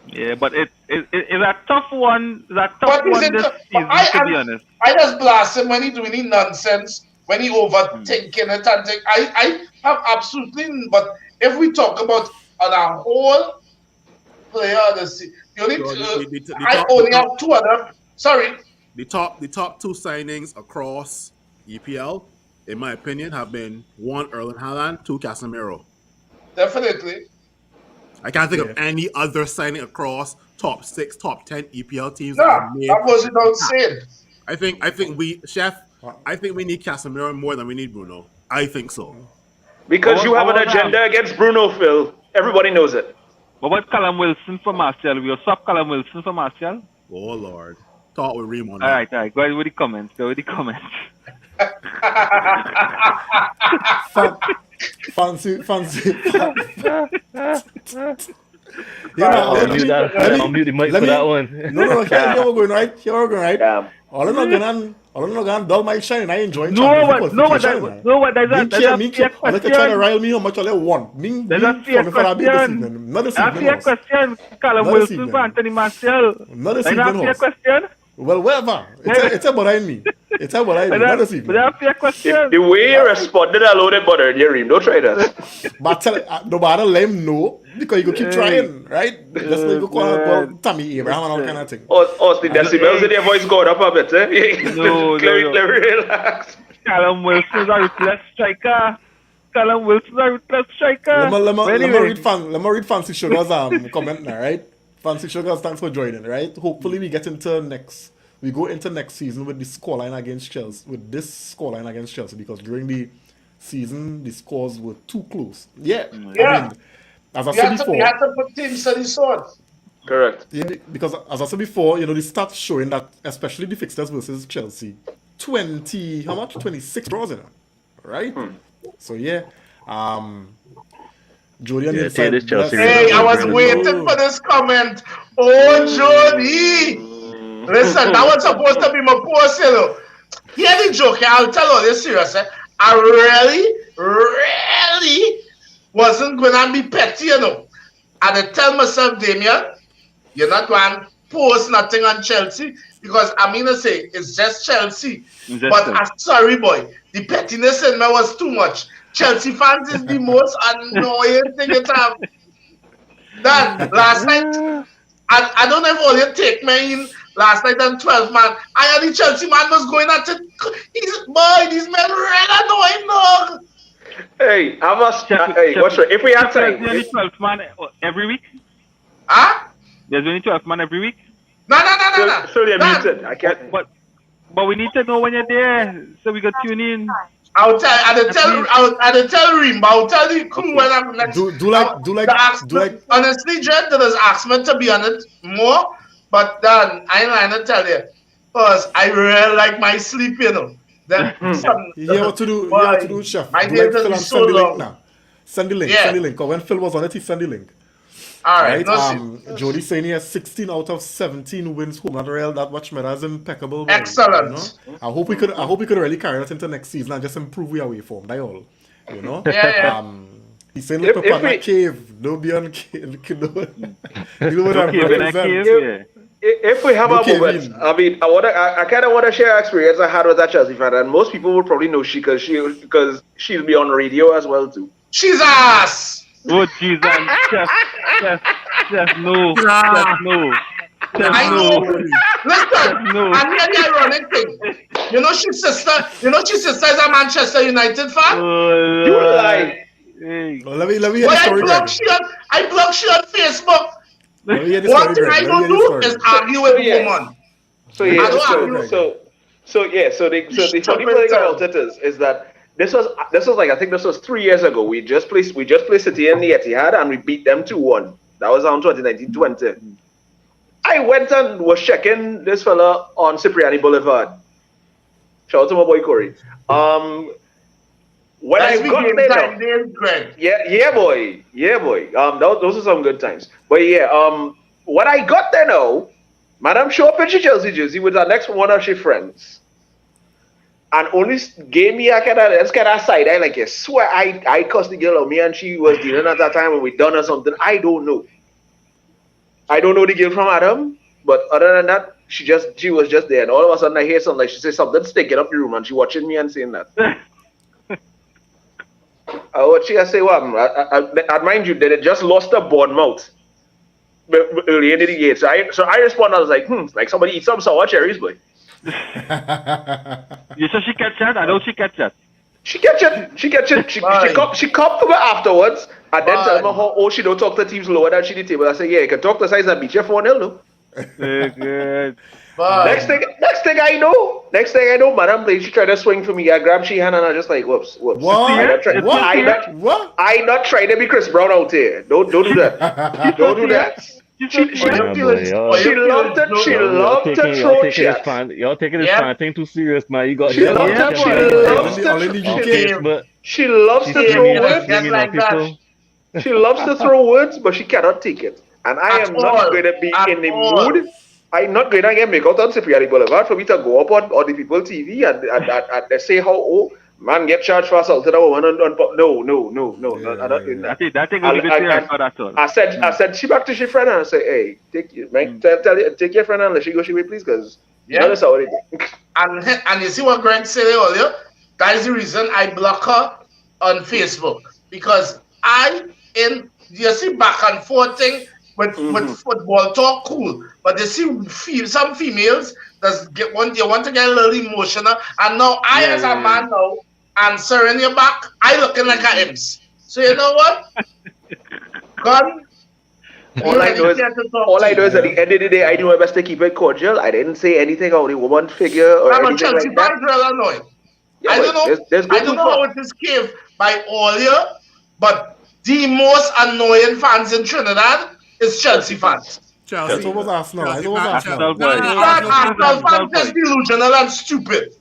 Yeah, but it's a tough one. It's a tough But one is it this tough? season, to be honest. I just blast him when he doing any nonsense, when he overthinking it and think. I have absolutely, but if we talk about on a whole player of the season, I only have 2 other. Sorry. The top 2 signings across EPL, in my opinion, have been 1 Erling Haaland, 2 Casemiro. Definitely. I can't think of any other signing across top 6, top 10 EPL teams. No, that have made- that goes without saying. I think we, Chef. I think we need Casemiro more than we need Bruno. I think so. Because you have an agenda against Bruno, Phil. Everybody knows it. What about Callum Wilson for Martial? We'll swap Callum Wilson for Martial. Oh Lord, talk with Reem on All that. right. Go ahead with the comments. Fancy. I'll mute the mic for that one. No, here we're going right. Damn. All I'm not gonna dull my shine. I enjoy There's a fair I'm like trying to question. rile me how much I want. There's a fair question. Not this A evening. fair boss. question. Callum Not this Wilson evening. for Anthony Martial. Not this Is that a evening, fair host. question? Well, whatever. It's behind me. It's behind me. Not this Is evening. that a fair question? The way you responded, I loaded butter in your ream. Don't try that. But tell no matter let him know because you go keep trying, right? Just like you call Tammy Abraham and all kind of thing. Or the decibels in your voice going up a bit, eh? No. Relax. Callum Wilson is a ruthless striker. Let me Anyway. read Fancy Sugar's comment now, right? Fancy Sugars, thanks for joining, right? Hopefully we go into next season with this scoreline against Chelsea, because during the season the scores were too close. Yeah. Yeah. I mean, as I said We before, had to put teams to the sword. Correct. because as I said before, the stats showing that especially the fixtures versus Chelsea, 26 draws in it, right? So yeah, Jody on the take this inside. Chelsea Hey, I was waiting for this comment. Oh, Jody. Listen, that was supposed to be my post, Hear the joke, I'll tell you this serious. I really wasn't going to be petty, And I tell myself, Damien, you're not going to post nothing on Chelsea because I'm going to say it's just Chelsea. But I'm sorry, boy. The pettiness in me was too much. Chelsea fans is the most annoying thing you have. That last night, I don't know if all you take me in last night on 12 man. I had the Chelsea man was going at it. These men really annoying, dog. Hey, what's right? If we have time. There's only 12 man every week. Huh? There's only 12 man every week. No. So they're muted. I can't. But we need to know when you're there so we can tune in. I'll tell Reem, but I'll tell the crew when I'm next. Do like honestly, Jed, there's asked me to be on it more, but then I ain't lying to tell you, because I really like my sleep, Then you hear what to do, Chef. My Do day like doesn't Phil be and so send the link long. now. Send the link. Yeah. Send the link. 'Cause when Phil was on it, he sent the link. All right. No, Jody saying he has 16 out of 17 wins home. Not real. That watch meta is impeccable. Boy, Excellent. I hope we could really carry that into next season and just improve our way form. That all. Yeah. He's saying look up on that cave. Don't be on cave. You know what I'm saying? If we have No a moment, Kevin. I mean, I kind of want to share experience I had with that Chelsea fan, and most people would probably know because she'll be on radio as well too. Jesus. Oh, Jesus. Chef, no. I know. Listen, No. and here's the ironic thing. You know she's sister is a Manchester United fan. Oh, You Lord. lie. Hey. Well, let me hear But the story, Greg. I block she on Facebook. Let me hear the One story, thing Greg. I Let me don't hear the do story. is argue with yeah. a woman. So I yeah, don't so argue. the funny thing about it is that this was like I think this was 3 years ago. We just played City in the Etihad and we beat them 2-1. That was around 2019-20. I went and was checking this fella on Cipriani Boulevard. Shout out to my boy Corey. When That's I got there, now, days, Greg. yeah, boy. Those are some good times. But yeah, when I got there now, Madam show up in she Chelsea jersey with her next one of she friends, and only gave me a kind of side eye like, I swear I cussed the girl on me and she was dealing at that time when we done or something. I don't know the girl from Adam, but other than that, she was just there, and all of a sudden I hear something like she says something stinking up the room, and she watching me and saying that. What she say? What? I mind you, they just lost a Bournemouth early in the game. So I responded. I was like, like somebody eat some sour cherries, boy. You said she catch that? I know she catch that. She catch it. She come to me afterwards and then tell me how she don't talk to teams lower than she the table. I say, yeah, you can talk to size and beat you 4-0, no? Good. Next thing I know, Madam Blake, she tried to swing for me. I grabbed she hand and I just like, whoops. What? What? I not trying to be Chris Brown out here. Don't do that. Don't do that. She loved to throw chats. Y'all taking this fan thing too serious, man. You got She loves to throw words. She loves to throw words, but she cannot take it. And I am not going to be in the mood. I'm not going to get make out on Cipriani Boulevard for me to go up on the people TV and say how man get charged for assaulting a woman on no. I'm not doing that. That thing will be serious for that all. I said she back to she friend and I say, hey, take your friend and let she go she way please, because that's how it is. And you see what Greg said earlier? That is the reason I block her on Facebook, because you see back and forth thing with football talk, cool, but you see some females you want to get a little emotional, and now as a man now answering your back, I looking like a imps. So you know what? God, all I know is at the end of the day, I do my best to keep it cordial. I didn't say anything about the woman figure or anything like that. I don't know how it is came by all year, but the most annoying fans in Trinidad is Chelsea fans. Chelsea. It was Arsenal. Arsenal fans just delusional and stupid.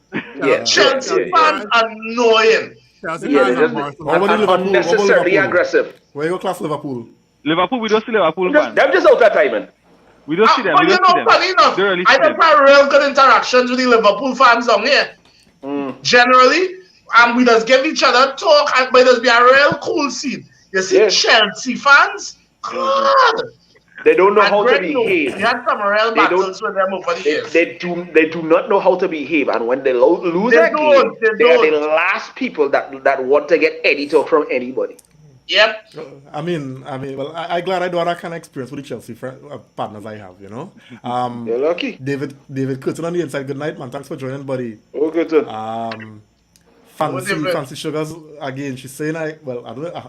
Chelsea fans annoying. Unnecessarily aggressive. Where you class Liverpool? Liverpool, we don't see Liverpool fans. They're just out that timing. We don't see them. But funny enough, I don't have real good interactions with the Liverpool fans down here. Generally, and we just give each other talk, but there's be a real cool scene. You see Chelsea fans, God. They don't know how to behave. We had some real battles with them over the years. They do not know how to behave, and when they lose a game, they are the last people that want to get any talk from anybody. Yep. I mean, well, I'm glad I do have that kind of experience with the Chelsea partners I have, you know. You're lucky. David Curtin on the inside. Good night, man. Thanks for joining, buddy. Oh, good. Fancy Sugars again. She's saying I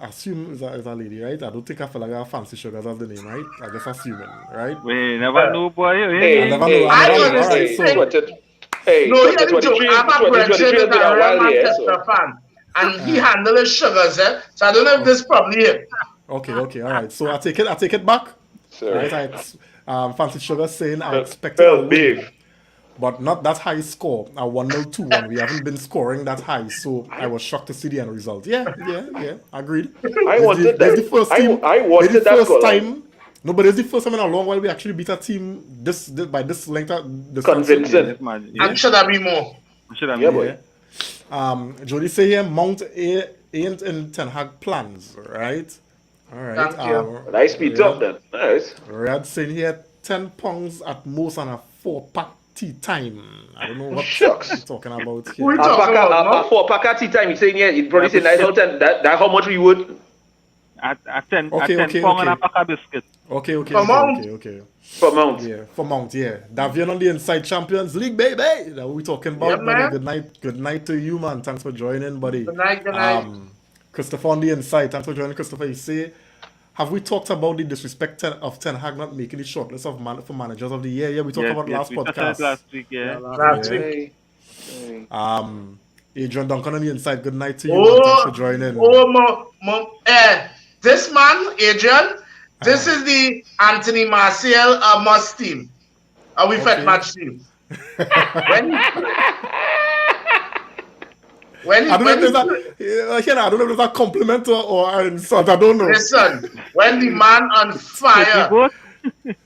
assume it's a lady, right? I don't think I feel like Fancy Sugars as the name, right? I just assuming, right? We never know, boy. Hey, I never know. I'm a Brexit and a Real Manchester fan, and he handled his sugars, so I don't know if this probably him. Okay, all right. So I take it back. Sorry. Right, Fancy Sugar saying I expected a win, but not that high score. A 1-0, 2-1. We haven't been scoring that high, so I was shocked to see the end result. Yeah. Agreed. I wanted that. The first team. I wanted that goal. No, but it's the first time in a long while we actually beat a team by this length. Convincing. And should have been more. Boy. Jody say here Mount ain't in Ten Hag plans, right? All right. Thank you. Nice beat up then. Nice. Red saying here £10 at most on a 4-pack tea time. I don't know what you're talking about here. A 4-pack tea time. He's saying, he'd probably say 9 out of 10. That how much we would? At 10 Okay, okay, pound and a okay. pack of biscuit. Okay, okay, For okay, Mount. okay, okay. For Mount. Yeah, for Mount, yeah. Davian on the Inside Champions League, baby. That's what we talking about, Yeah, buddy. man. Good night to you, man. Thanks for joining, buddy. Good night, good night. Christopher on the Inside. Thanks for joining, Christopher. You say, have we talked about the disrespect of Ten Hag not making the shortlist of for managers of the year? Yeah, we talked about last we touched on it podcast. last week, yeah. Last week. Hey. Adrian Duncan on the Inside. Good night to you, man. Thanks for joining. This man, Adrian, this is the Anthony Martial must team. We Okay. fed match team. When I don't know if he, there's I don't know if there's a compliment or an insult. I don't know. listen, when the man on fire, Both?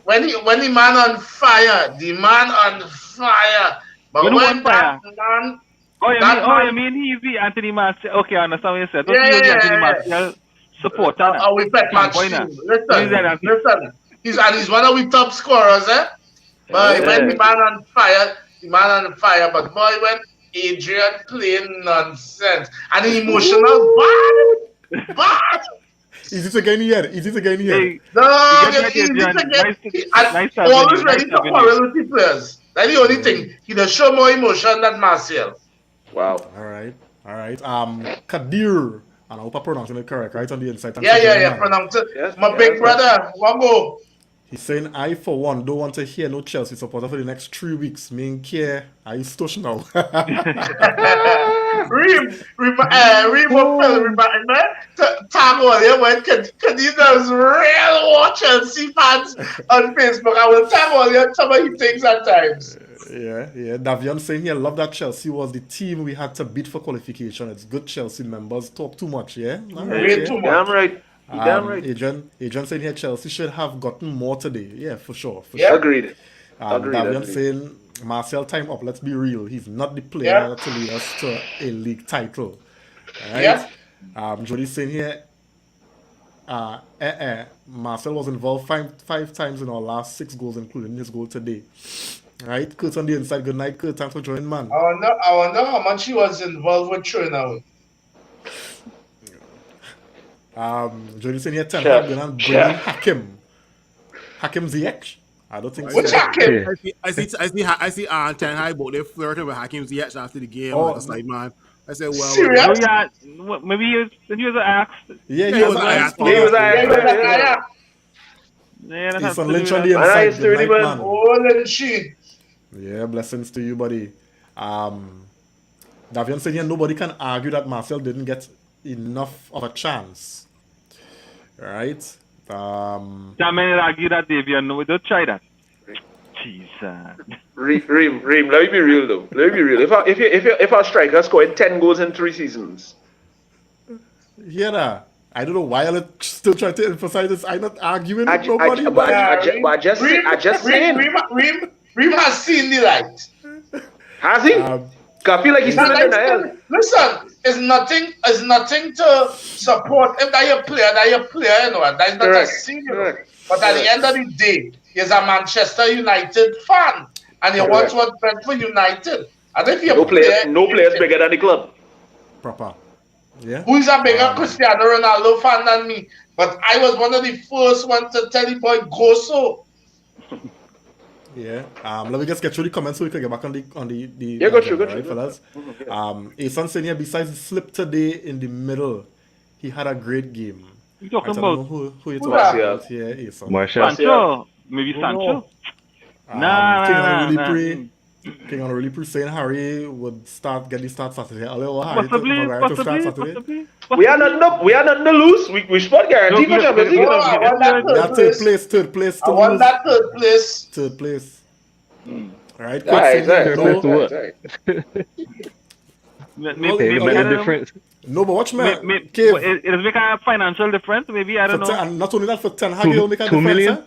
when the man on fire, the man on fire. But When when on fire? that man, You mean he's the Anthony Martial? Okay, I understand what you said. Yeah, He was the yeah, Anthony yeah. Martial supporter. we fed match Why team. not? Listen, he's one of the top scorers, eh? But when the man on fire, But boy, when Adrian playing nonsense and emotional, bad. Is it again here? Is it again here? Hey, No, You get he's Adrian. Nice having always you, ready nice to having quarrel with the players. That's the only thing. He does show more emotion than Martial. Wow. All right. Kadir. And I hope I'm pronouncing it correct, right? On the Inside. Thanks for Yeah. joining, man. Pronounce it. Yes, My yes, big yes. brother, one go. He's saying, I, for one, don't want to hear no Chelsea supporter for the next 3 weeks. Me and care. Are you stush now? Reem, tag all here when Kadina's real watch Chelsea fans on Facebook. I will tag all here some of his things at times. Yeah. Davian saying here, love that Chelsea was the team we had to beat for qualification. It's good Chelsea members talk too much, yeah? All right, Way yeah. too Damn much. right. Damn right. Adrian saying here, Chelsea should have gotten more today. Yeah, for sure. Yeah. Agreed. Agreed. Davian Agreed. saying, Marcel, time up. Let's be real. He's not the player Yeah. to lead us to a league title. Right? Yeah. Jody's saying here, Marcel was involved five times in our last 6 goals, including his goal today. Right? Kurt's on the Inside. Good night, Kurt. Thanks for joining, man. I wonder how much he was involved with throwing away. Jody's saying here, Ten Chef. Hag and bringing Hakim. Hakim Ziyech? I don't think so. Which Hakim? I see Ten Hag, but they flirted with Hakim Ziyech after the game. Oh. I was like, man, I said, well, Serious? Oh, yeah. Maybe he was asked. Yeah, He was asked. He was Yeah. Yeah, that's He's on absolutely Lynch on right. the Man, Inside. it's Good 30 night, man. man. Oh, and she. Yeah, blessings to you, buddy. Davian said here, nobody can argue that Marcel didn't get enough of a chance. Right? That man argue that Davian, no, don't try that. Jesus. Reem, let me be real though. Let me be real. If our striker scored 10 goals in 3 seasons, Yeah, I don't know why I'm still trying to emphasize this. I'm not arguing I with nobody. just saying. Reem has seen the light. Has he? I feel like he's still in denial. Listen, it's nothing to support. If that your player, you know, that is not Correct. a senior. Correct. But at the end of the day, he's a Manchester United fan, and he wants what's best for United. And if you're No players bigger than the club. Proper. Yeah. who is a bigger Cristiano Ronaldo fan than me, but I was one of the first ones to tell the boy go so. Yeah. Let me just get through the comments so we can get back on the Yeah, go through, right, fellas. Asan saying here, besides the slip today in the middle, he had a great game. You talking I don't know about who you're Who talking that? about here, Asan. Marshall. Sancho? Maybe Sancho? King on really pre saying Harry would get the start Saturday. Possibly. We are not to lose. We spot guarantee for Champions League. I want that Yeah, third place. I want that third place. Third place. Alright, Maybe a difference. No, but watch me. It does make a financial difference, maybe, I don't know. And not only that, for Ten Hag, it'll make a 2 difference. million? Eh?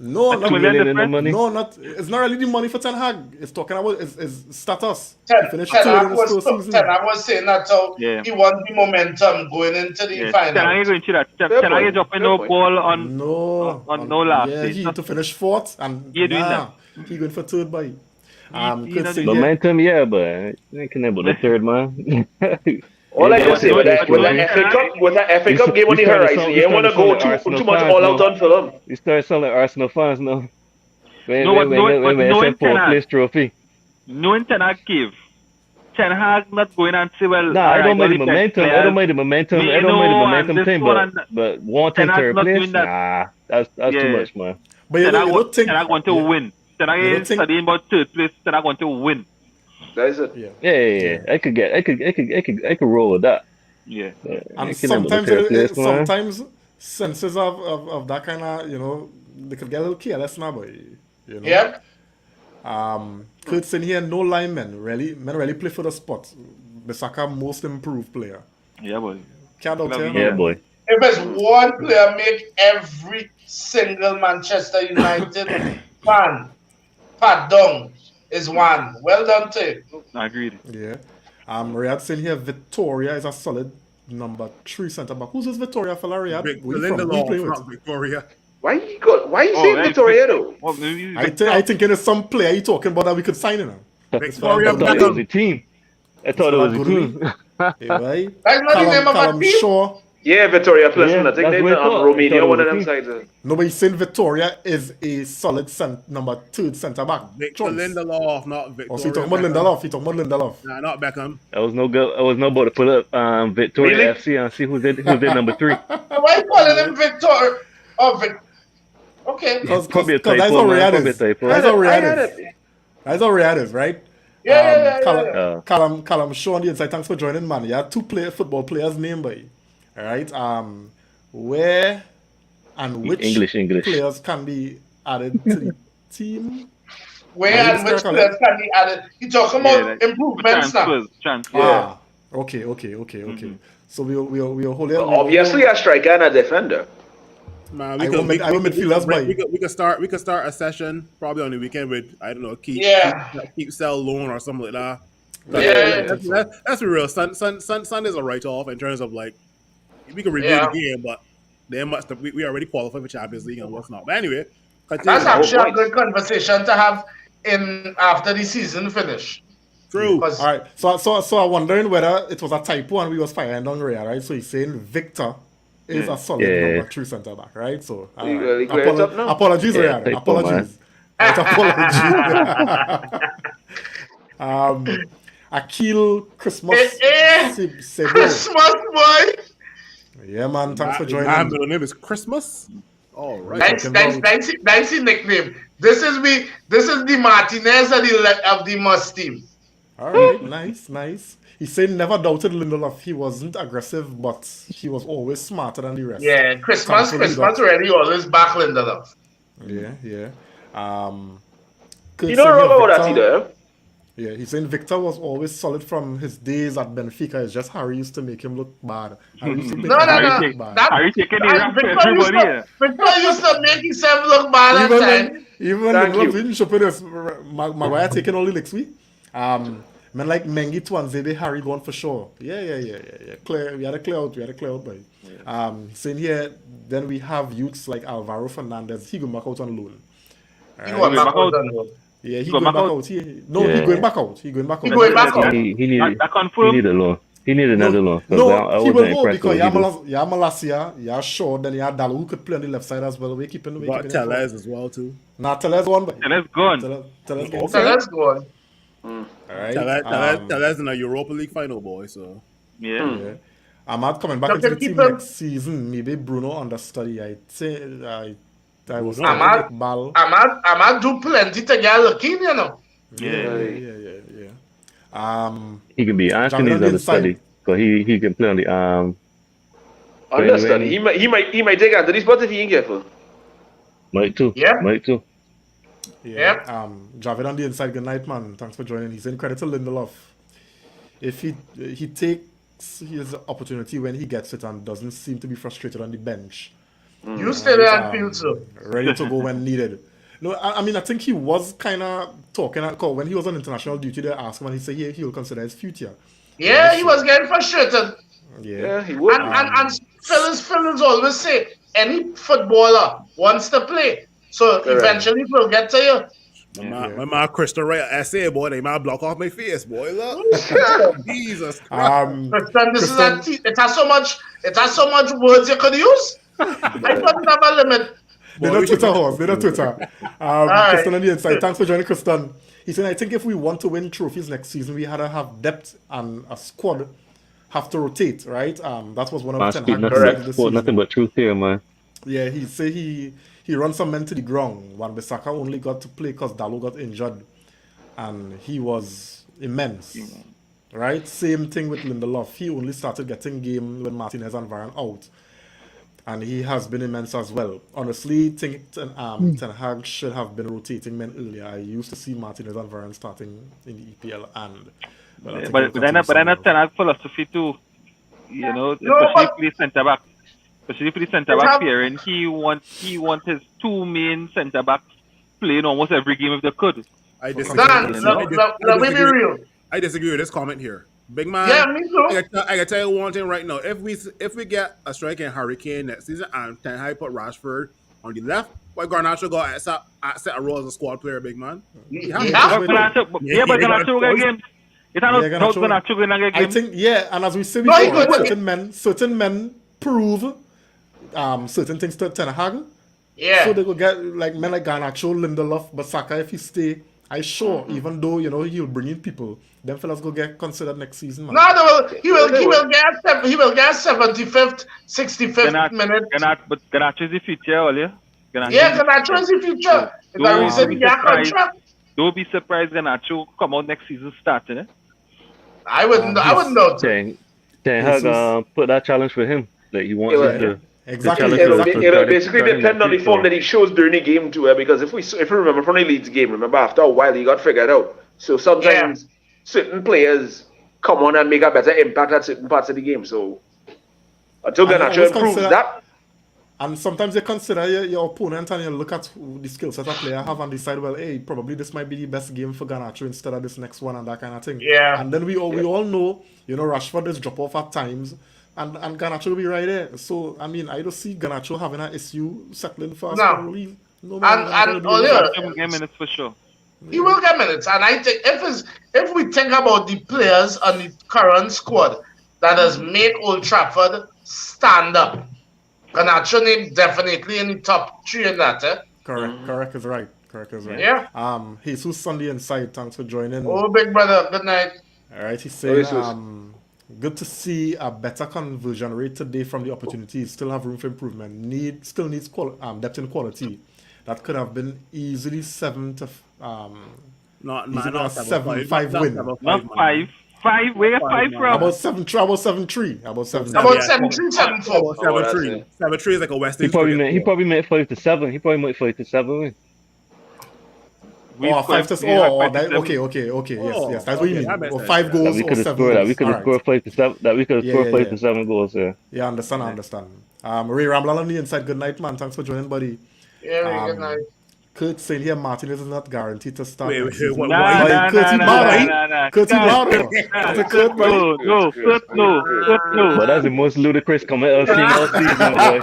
No, not 2 million in the difference? money. No, not. It's not really the money for Ten Hag. It's talking about his status. Ten He finished Hag third in his first season. was saying that so Yeah. he wants the momentum going into the Yeah, final. Tenag going to that. Fair Tenag point, is dropping fair no point. ball on. No, on no last Yeah, place. he to finish fourth, and He doing he going for third by. He Could does say, it. yeah, Momentum, yeah, but I can never the third man. All I Yeah, can say with that, with yeah. an FA Cup game on the horizon, you ain't want to go too much all out on film. You start selling Arsenal fans now. When No, but knowing for Ten a Hag, place trophy. knowing Ten Hag cave, Ten Hag not going and say, well, Nah, I alright, don't mind the all momentum. I players, don't mind the momentum. me I don't mind the know, momentum and this thing, one but and wanting Ten Hag third not place, doing that. nah, that's too Yeah. much, man. But you Ten Hag don't think... Ten Hag want to yeah. win. Ten Hag You don't ain't think- studying about third place. Ten Hag want to win. That is it. Yeah. Yeah. I could roll with that. Yeah. And I can never sometimes, third place, man. sometimes senses of that kind of, you know, they could get a little careless now, boy. You know? Yep. Kurt's in here, no linemen. Men really play for the spot. Bissaka, most improved player. Yeah, boy. Can't doubt Love him. Yeah, boy. If it's one player make every single Manchester United fan pardon is one. Well done to you. I agree. Yeah. Riyad's in here, Victoria is a solid number 3 centre back. Who's this Victoria fella, Riyad? Vic, Where you from? Who you play Lindelof, with? not Victoria. Why you saying right. Victoria though? Well, maybe I think it is some player you talking about that we could sign in. Victoria I thought it was a team. I thought it was a team. Hey, right? That's not the name of a Callum team. Shaw. Yeah, Victoria Pleasant. Yeah, I think that's they what I thought. Romania, I thought it one of was them a sides. Nobody's saying Victoria is a solid number 2 centre back. Victor choice. Lindelof, not Victoria. Oh, so you talking about Beckham. Lindelof? You talking about Lindelof? Nah, not Beckham. I was no about to pull up Victoria Really? FC and see who's in number 3. Why you calling him Victor? Oh, okay. Because Probably a that's typo, how man. Riyad Probably a is. typo. That's how I Riyad had is. it. That's how Riyad is, right? Yeah. Callum Shaw on the inside. Thanks for joining, man. You had 2 football players' name, boy. All right. Where and which English. players can be added to the team? Where Are you and which scared, players can be added? You talking about improvements now. Transfers. Ah, okay. So we'll hold it. Obviously, a striker and a defender. Man, I will midfielders, boy. we could start a session probably on the weekend with, I don't know, keep sell loan or something like that. Yeah. That's real. Sunday's a write off in terms of like we can review Yeah. the game, but they must we already qualified for Champions League and what's not. But anyway, That's continue. actually a good conversation to have in after the season finish. True. Because All right. So I'm wondering whether it was a typo and we was firing on Rhea, right? So he's saying Victor is a solid number 3 centre back, right? So You clear it up now? apologies, Yeah, Rhea. typo, Apologies. Right, apologies. Akil Christmas. Sebo. Christmas, boy. Yeah, man. Thanks for My joining. middle name is Christmas. All right. Nice nickname. This is the Martinez of the Must team. All right, nice. He said never doubted Lindelof. He wasn't aggressive, but he was always smarter than the rest. Yeah, Christmas really always back Lindelof. Yeah. You don't know about that either. Yeah, he's saying Victor was always solid from his days at Benfica. It's just Harry used to make him look bad. Harry used to make No. him look bad. Are you taking the rap for everybody here? Victor used to make himself look bad at times. Even when Thank Lindelof you. didn't show this, Maguire taking all the next week. Men like Mengi Tuanzebe, Harry gone for sure. Yeah. Clear. We had a clear out, boy. Saying here, then we have youths like Alvaro Fernandez. He going back out on loan. He going back out on loan. Yeah, he Go going back back out? out. He going back out. He going back out. He going back out. He needed That confirmed. a loan. He needed another loan. 'cause No, I he wasn't will go impressed because with you have Malasia, you have Shaw, then you have Dalot who could play on the left side as well. We keeping Got Tellez as well too. Nah, Tellez one, but And it's gone. Tellez Okay. So let's go on. Alright. Tellez in a Europa League final, boy. So Yeah. Yeah. Ahmad coming back So into the can team keep him- next season. Maybe Bruno understudy. I think I was Ahmad- Ball. Ahmad do plenty to get looking, you know. Yeah. He can be Anthony's Javier understudy because he can play on the Understudy. He might take Anthony's spot if he ain't careful. Mike too. Yeah. Yeah. Javid on the inside. Good night, man. Thanks for joining. He's in credit to Lindelof. If he takes his opportunity when he gets it and doesn't seem to be frustrated on the bench. You stay there and feel so. Ready to go when needed. No, I mean, I think he was kind of talking when he was on international duty. They asked him, and he said he will consider his future. Yeah, he was getting frustrated. Yeah. He would. And Phillips always say any footballer wants to play. So Correct. eventually it will get to you. My man Crystal Ray essay, boy, they might block off my face, boy. Look. Jesus Christ. Christian, this is it has so much words you could use. I don't have a limit. They're not Twitter horse. They're not Twitter. Kristen on the inside. Thanks for joining, Kristen. He said, I think if we want to win trophies next season, we had to have depth and a squad have to rotate, right? That was one of the Ten Hag nothing, this season. nothing but truth here, man. Yeah, he say he run some men to the ground. Wan-Bissaka only got to play because Dalot got injured. And he was immense. Right? Same thing with Lindelof. He only started getting game when Martinez and Varane out. And he has been immense as well. Honestly, think Ten Hag should have been rotating men earlier. I used to see Martinez and Varane starting in the EPL and but then Ten Hag philosophy too. You know, especially for the centre back. Especially for the centre back pairing, he wants his two main centre backs playing almost every game if they could. I disagree. Dan, let me be real. I disagree with this comment here. Big man. Yeah, me too. I can tell you one thing right now. If we get a striking Hurricane next season and Ten Hag put Rashford on the left, why Garnacho got accept a role as a squad player, big man? But Garnacho will get games. I think, and as we say before, certain men prove certain things to Ten Hag. Yeah. So they go get like men like Garnacho, Lindelof, but Saka, if he stay, even though he'll bring in people, them fellas go get considered next season, man. No, he will get 75th, 65th minute. But Garnacho is the future, Olia. Garnacho is the future. The reason he got contract. Don't be surprised Garnacho come out next season starting, eh? I wouldn't know. Ten Hag put that challenge for him. Like he wants to. Exactly. It'll basically depend on the form that he shows during the game too. Because if we remember from the Leeds game, remember after a while he got figured out. So sometimes certain players come on and make a better impact at certain parts of the game. So until Garnacho improves that. And sometimes you consider your opponent and you look at the skill set a player have and decide, well, hey, probably this might be the best game for Garnacho instead of this next one and that kind of thing. Yeah. And then we all know, Rashford is drop off at times. And Garnacho will be right there. So, I mean, I don't see Garnacho having an issue settling for us. No, and he will get minutes for sure. He will get minutes. And I think if we think about the players on the current squad that has made Old Trafford stand up, Garnacho name definitely in the top 3 in that. Correct is right. Yeah. Jesus on the inside, thanks for joining. Oh, big brother, good night. All right, he's saying, good to see a better conversion rate today from the opportunities. Still have room for improvement. Still needs depth and quality. That could have been easily 7 to 5 win. Not 5. 5. Where 5 from? About 7-3. About 7-3, 7-4. 7-3 is like a West. He probably meant 5 to 7. He probably meant 5 to 7. Okay. Yes. That's what you mean. 5 goals or 7 goals. We could have scored 5 to 7. That we could have scored 5 to 7 goals. Yeah. Yeah, I understand. Ray Rambler on the inside. Good night, man. Thanks for joining, buddy. Yeah, good night. Kurt saying here Martinez is not guaranteed to start. Wait, Curtis Bado. No. But that's the most ludicrous comment I've seen all season, boy.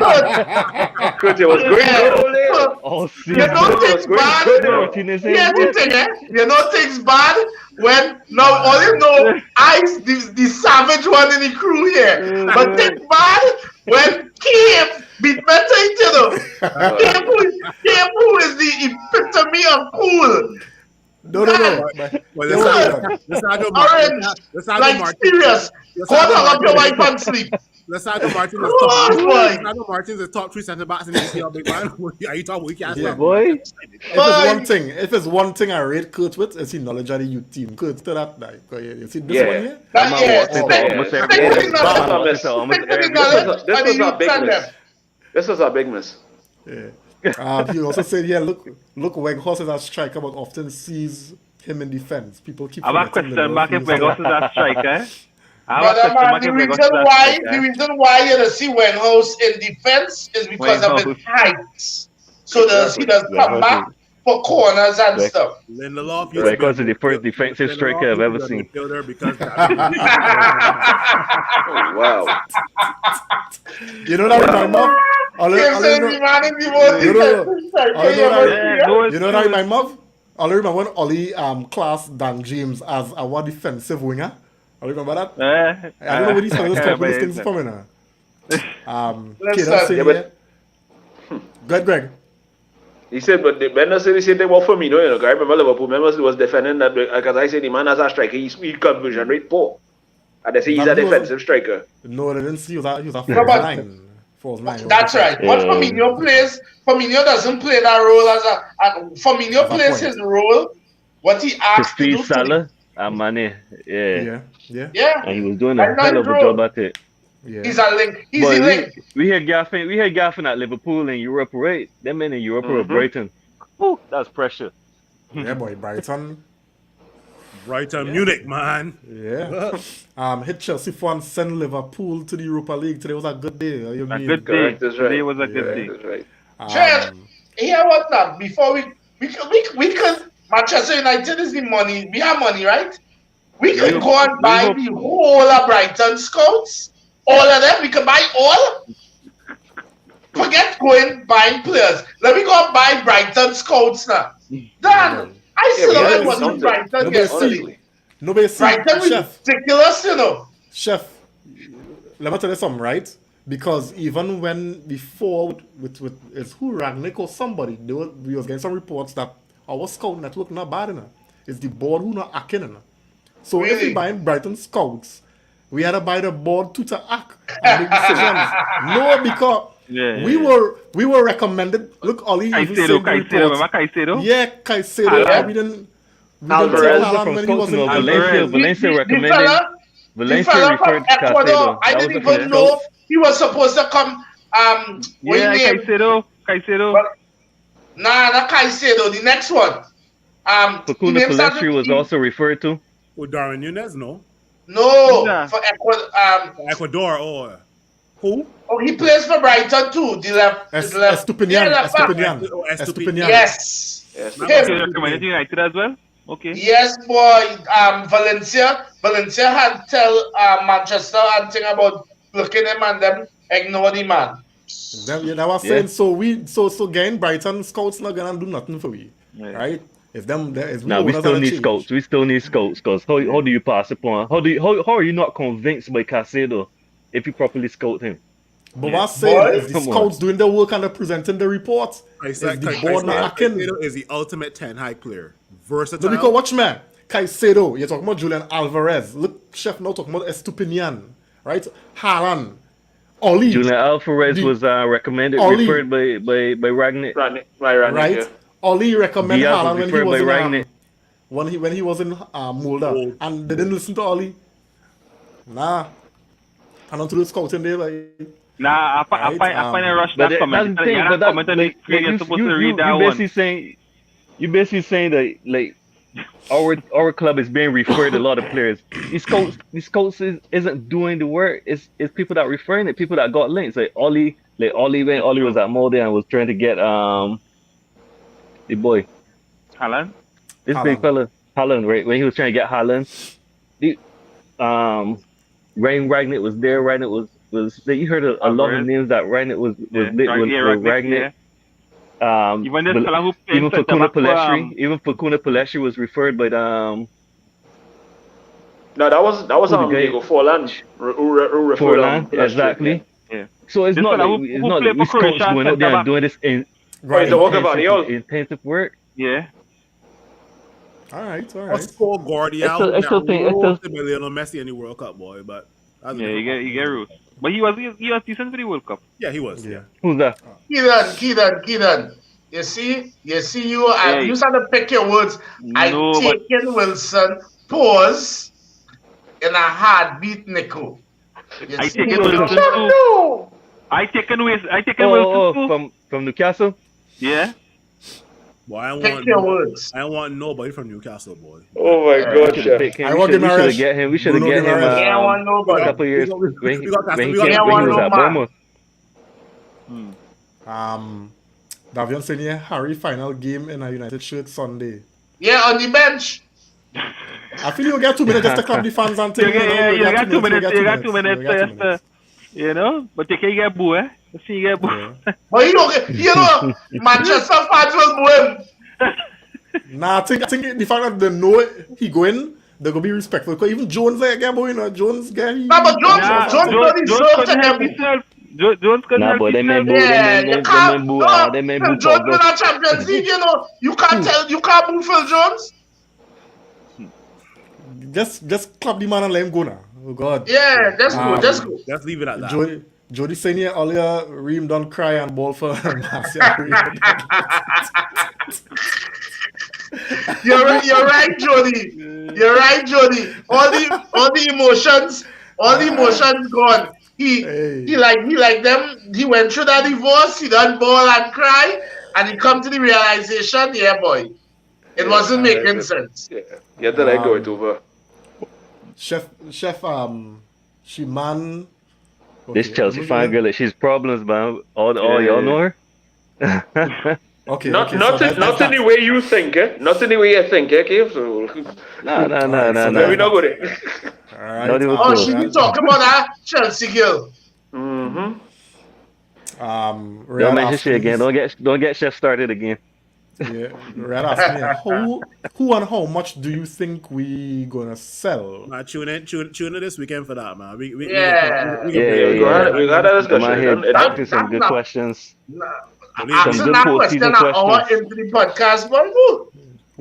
Kurt, it was going all season. You know things bad. You know things bad when now all you know Ice the savage one in the crew here. But things bad when Cave beat Meta. Cave is the epitome of cool. No. Let's not go Orange. Like serious. Go hang up your wife and sleep. Let's not go Martins is top 3 centre backs in the EPL, big man. Are you talking? We can't stop. Boy. If it's one thing I rate Kurt with, is he knowledge of the youth team. Kurt to that night. You see this one here? This was a big miss. Yeah. He also said, look, Weghorst is a striker, but often sees him in defense. People keep. I have a question back if Weghorst is a striker. The reason why you don't see Weghorst in defense is because of his height. So he does come back for corners and stuff. Lindelof, because of the first defensive striker I've ever seen. Wow. You know that remind me of? You know that remind me of? I remember when Ollie classed Dan James as our defensive winger. I remember that. I don't know where these fellas come with these things from, you know. Listen. Kaden saying Yeah, but- here. Go ahead, Greg. He said, but the Bender said the same thing about Firmino, you know. 'Cause I remember Liverpool members was defending that because I said the man as a striker, he's conversion rate poor. And they say he's a That was- defensive striker. No, they didn't see he was a false but- nine. False nine. That's right. What Firmino plays, Firmino doesn't play that role as Firmino As a plays point. his role, what he To asked to feed do. Salah and Mane. Yeah. Yeah, And he was doing That's a not hell of his a role. job at it. Yeah. he's a link. He's But a link. we had Gaffin at Liverpool in Europe, right? Them men in Europe were Brighton. Oh, that's pressure. Yeah, boy, Brighton. Brighton, Munich, man. Yeah. Hit Chelsea for and send Liverpool to the Europa League. Today was a good day. You A mean? good day. Correct, that's right. Today was a good day. That's right. Chad, hear what now? Before we could Manchester United is the money. We have money, right? We could go and buy the whole of Brighton scouts. All of them. We could buy all. Forget buying players. Let me go and buy Brighton scouts now. Dan, I still Yeah, we don't have want something. Brighton Nobody get see. money. Nobody see. Brighton was Chef. ridiculous, you know. Chef, let me tell you something, right? Because even when before with it's who Ragnick or somebody, we was getting some reports that our scout network not bad enough. It's the board who not acting enough. So if Really? we buying Brighton scouts, we had to buy the board to act and make decisions. No, because we were recommended. Look, Ollie even said the Caicedo, remember reports. Caicedo? Yeah, Caicedo. Haaland. We didn't Alvarez tell from Haaland when he was in Scotland, Valencia. Valencia The recommended. fella Valencia from referred to Ecuador, Caicedo. I That didn't was even know he was supposed to come. What Yeah, you name? Caicedo. But- Nah, not Caicedo. The next one. the Fakuna name started Palestri was with E. also referred to. With Darwin Nunez, no. No, Yeah. for Ecuador. Ecuador or who? Oh, he plays for Brighton too. The left. The left. Estupinian. Yeah, left back. Estupinian. Yes. Yes. Okay, Him. recommended United as well? Okay. Yes, boy. Valencia had tell Manchester and thing about looking him and them ignore the man. That was saying so getting Brighton scouts not gonna do nothing for we, right? If them there is Now we still need scouts. We still need scouts because how do you pass upon? How are you not convinced by Caicedo if you properly scout him? But what I'm saying is the Come on. scouts doing the work and they're presenting the reports. Is Caicedo the board not acting? Caicedo is the ultimate 10 high player. No, Versatile. because watch man, Caicedo, you're talking about Julian Alvarez. Look, Chef now talking about Estupinian, right? Haaland, Oli, Julian Alvarez was recommended, Oli. referred by Ragnick. right? Oli recommended Diaz Haaland was when he referred was by in Ragnick. when he was in Molda, and they didn't listen to Oli. Nah, and onto the scouting there, like. Nah, I find a rush But that comment. that's the thing. Yeah, But that comment and you're supposed to read that one. You basically saying that like our club is being referred a lot of players. These scouts isn't doing the work. It's people that referring it. People that got links. Like Ollie when Ollie was at Molde and was trying to get the boy. Haaland? This Haaland. big fella, Haaland, right? When he was trying to get Haaland, Rain Ragnick was there. Ragnick was you heard a lot of names that Ragnick was lit with Ragnick. Even this fella who played Even centre Fakuna back for, Palestri was referred by No, that was the guy- Diego Forlan. Who referred Forlan, Palestri. exactly. Yeah. So it's This not fella like who it's not played like we for scouts Croatia going out there centre and doing this in Oh, he's a walker about intensive work. yeah. All right. Let's score Guardiola. It's still thing- it's still- to Lionel Messi in the World Cup, boy. But that's Yeah, you get rude. But he was decent for the World Cup. yeah, he was. Yeah. Who's that? Keelan. You see, you Hey. you start to pick your words. I No, but- taken Wilson, pause, in a heartbeat, Nico. You I see, taken Wilson. Wilson too. I taken Wilson too. From Newcastle. Yeah. Boy, I Pick want your words. I want nobody from Newcastle, boy. Oh my God, chef. I want We should Guimaraes. have get him. We should have Bruno get him Guimaraes. Yeah, I want a nobody. couple of years We got- when we got- he we got- was at man. Bournemouth. Davion saying here, Harry final game in a United shirt Sunday. Yeah, on the bench. I feel you get 2 minutes just to clap the fans and You thing. got 2 minutes. You got 2 You minutes. got 2 Just, minutes. you know. But you can get boo, eh? You see, you get boo. Yeah. But you know, Manchester fans will boo him. Nah, I think the fact that they know he going, they're gonna be respectful. Because even Jones like again, boy, you know, Jones guy. Nah, but Jones don't deserve to couldn't help get himself. Jones couldn't Nah, help but they himself. may Yeah, you can't. they may Phil boo Jones win Pogba. a Champions League, you know. You can't boo Phil Jones. Just clap the man and let him go now. Oh God. Yeah, just go. Just leave it at that. Jody saying here earlier, Reem don't cry and ball for Martial. You're right, Jody. You're right, Jody. All the emotions gone. He like them. He went through that divorce. He done ball and cry, and he come to the realization, yeah, boy, it wasn't making sense. Yeah, you have to let go it over. Chef, Shiman. This Chelsea fan girl, she's problems, man. All y'all know her. Okay. Not so not in the way you think, eh? Not in the way you think, eh, Kev? So No. we not go there. All right. Not even Oh, close. she be talking about that Chelsea girl. Mm-hmm. Riyad Don't mention asked shit me- again. Don't get Chef started again. Yeah, Riyad asked me, who and how much do you think we gonna sell? Man, tune in this weekend for that, man. We Yeah, we we got that Come on here, discussion. asking some good questions. Asking good that post-season question an hour questions. into the podcast, boy. Woo.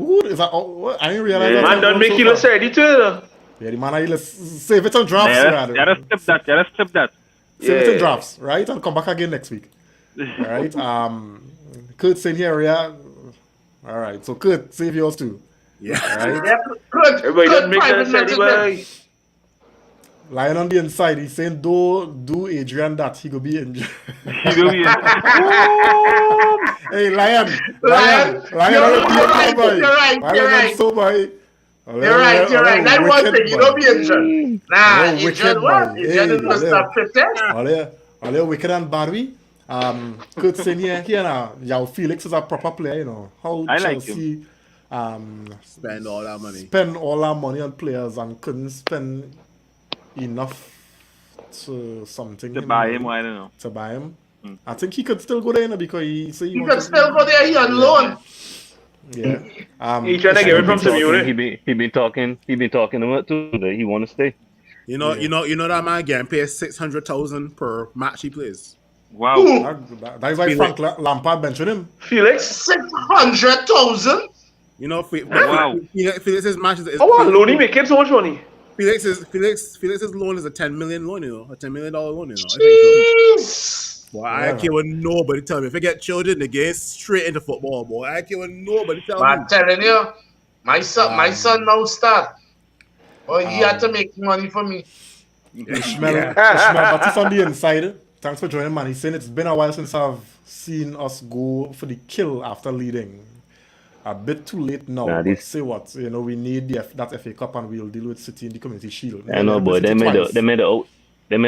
Ooh, is that? What? I didn't realize that. Man, don't make you look ready too. Yeah, the man, let's save it on drafts, Yeah, rather. let's skip that. Save it in Yeah. drafts, right? And come back again next week. All right. Kurt saying here, yeah. All right. So Kurt, save yours too. Yeah. All right. Yeah, good. Everybody Good don't make private that ready, message. boy. Lying on the inside, he's saying, do Adrian that he could be injured. Hey, Lion, You're right. So boy. You're right. That one thing, you don't be injured. Nah, Oh, injured wicked what? boy. Injured is Hey, not stop fitness. All there, Wicked and Barry. Kurt saying here now, Yao Felix is a proper player, you know. How I like Chelsea Spend all that money. spend all our money on players and couldn't spend enough to something To you buy know, him, I don't know. to buy him. I think he could still go there, you know, because he say You wants can to- still go there, he on loan. Yeah. He trying to get it from Simeone. He been talking about too that he want to stay. You know that man getting paid 600,000 per match he plays. Wow. Who? That is why Frank Lampard benching him. Felix? 600,000? You know, Wow. Felix's match is Oh, wow, Looney making so much money. Felix's loan is a $10 million loan, you know, a $10 million loan, you know. I think so. Jeez. Boy, I can't with nobody tell me. If I get children, they get straight into football, boy. I can't with nobody tell But me. I'm telling you, my son now start. Oh, he had to make money for me. Ishmael Baptiste on the inside. Thanks for joining, man. He's saying it's been a while since I've seen us go for the kill after leading. A bit too late now. Nah, but this- say what? You know, we need that FA Cup and we'll deal with City in the Community Shield. I know, boy. They made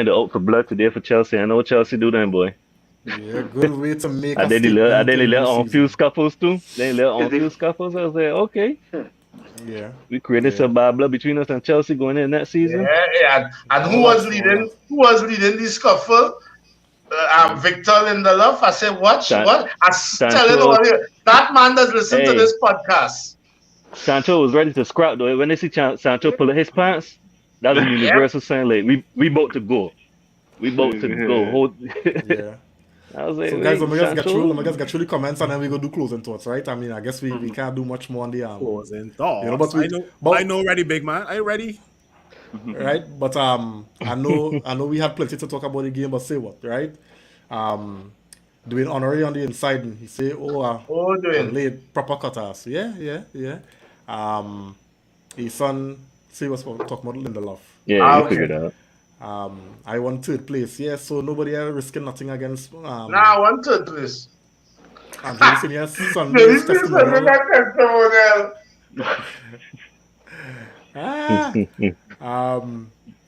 the out for blood today for Chelsea. I know what Chelsea do then, boy. Yeah, good way to make Are a they the statement in little the on season. few scuffles too? They little on few scuffles. I was like, okay, Yeah. we created some bad blood between us and Chelsea going in that season. Yeah. And who was leading? Who was leading the scuffle? Victor Lindelof. I said, what? I telling all you, that man does listen to Hey. this podcast. Sancho was ready to scrap though. When they see Sancho pull his pants, that's a universal sign. Like we about to go. We about to go. Yeah. I was like, So guys, let me just Sancho? get through the comments and then we go do closing thoughts, right? I mean, I guess we can't do much more on the Closing thoughts. You know, but I know ready, big man. Are you ready? right? But I know we had plenty to talk about the game, but say what, right? Doing honorary on the inside, and he say, doing laid proper cutters. Yeah. His son say what's talking about Lindelof. Yeah, you okay. figured out. I won third place. Yeah, so nobody are risking nothing against Nah, I want third place. and listen, yes, Sunday's This is testimonial. a testimonial.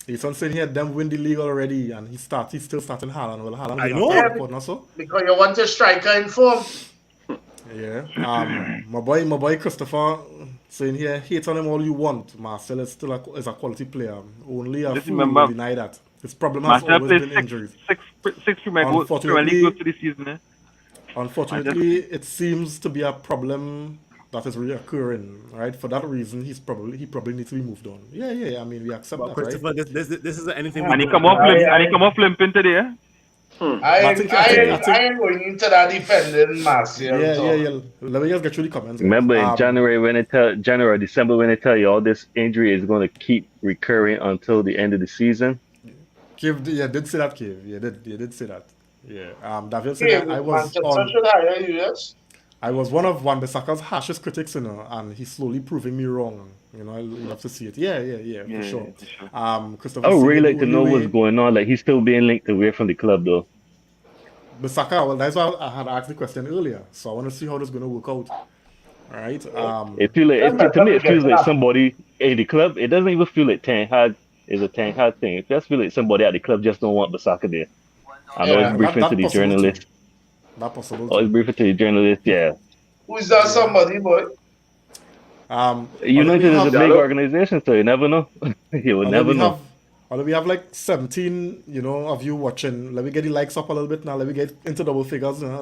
His son saying here them win the league already, and he's still starting Haaland. Well, Haaland I is know. not top report, not so. Because you want a striker in form. Yeah. My boy Christopher saying here, hate on him all you want. Marcel is still is a quality player. Only a Just fool remember, will deny that. His problem has Marcel always plays been injuries. six Premier League Unfortunately- goals to this season. Unfortunately, it seems to be a problem that is reoccurring, right? For that reason, he probably needs to be moved on. Yeah. I mean, we accept But that, Christopher, right? this isn't anything. And he don't come off know. and he come off limping today. Eh? I think- ain't going into that defending Martial. Yeah. Let me just get through the comments. guys. Remember in January, December, when they tell you all this injury is going to keep recurring until the end of the season. Cave, did say that, Cave. You did say that. Yeah. David said Okay, that I was Manchester should hire you, yes? I was one of Wan-Bissaka's harshest critics, and he's slowly proving me wrong. You know, you have to see it. Yeah, for sure. for sure. Christopher. I would really Seaman, like to know only what's way- going on. Like he's still being linked away from the club though. Bissaka, well, that's why I had asked the question earlier. So I want to see how this is going to work out. All right. It feel like to me it feels like Yeah. somebody in the club. It doesn't even feel like Ten Hag is a Ten Hag thing. It just feels like somebody at the club just don't want Bissaka there. I know Yeah, it's briefing that to the possible journalist. too. That possible. Oh, it's too. briefing to the journalist. Yeah, Who's that somebody, boy? United is a big Diallo. organization, so you never know. You would never know. Although we have like 17, of you watching. Let me get the likes up a little bit now. Let me get into double figures. Let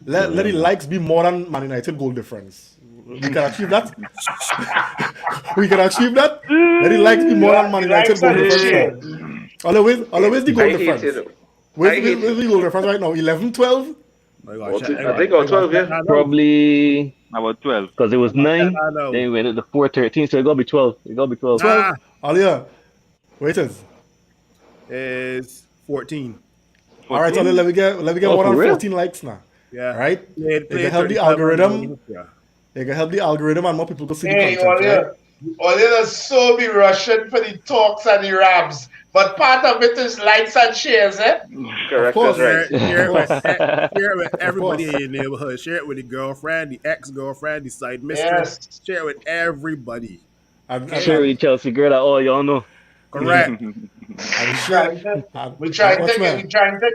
the likes be more than Man United goal difference. We can achieve that. We can achieve that. Let the likes be more than Man United goal difference. Always the goal I hate difference. it. Where's the goal difference right now? 11, 12? Oh, you gotta check- I think on 12, yeah. Probably About 12. because it was 9, I know. then we went to 4-13, so it gotta be 12. It gotta be 12. 12. Alia, wait is. Is 14. All right, Alia, let me get Oh, more for than real? 14 likes now. Yeah. All right? Played can help the 37 algorithm. Yeah. It can help the algorithm and more people to see Hey, the content. Right? all you so be rushing for the talks and the rabs. But part of it is likes and shares, eh? Correct, course. that's right. Share it with Of everybody course. in your neighborhood. Share it with the girlfriend, the ex-girlfriend, the side mistress. Yes. Share it with everybody. And Sure, you Chelsea girl, that all y'all know. Correct. I'm Trying sure. to, we're trying to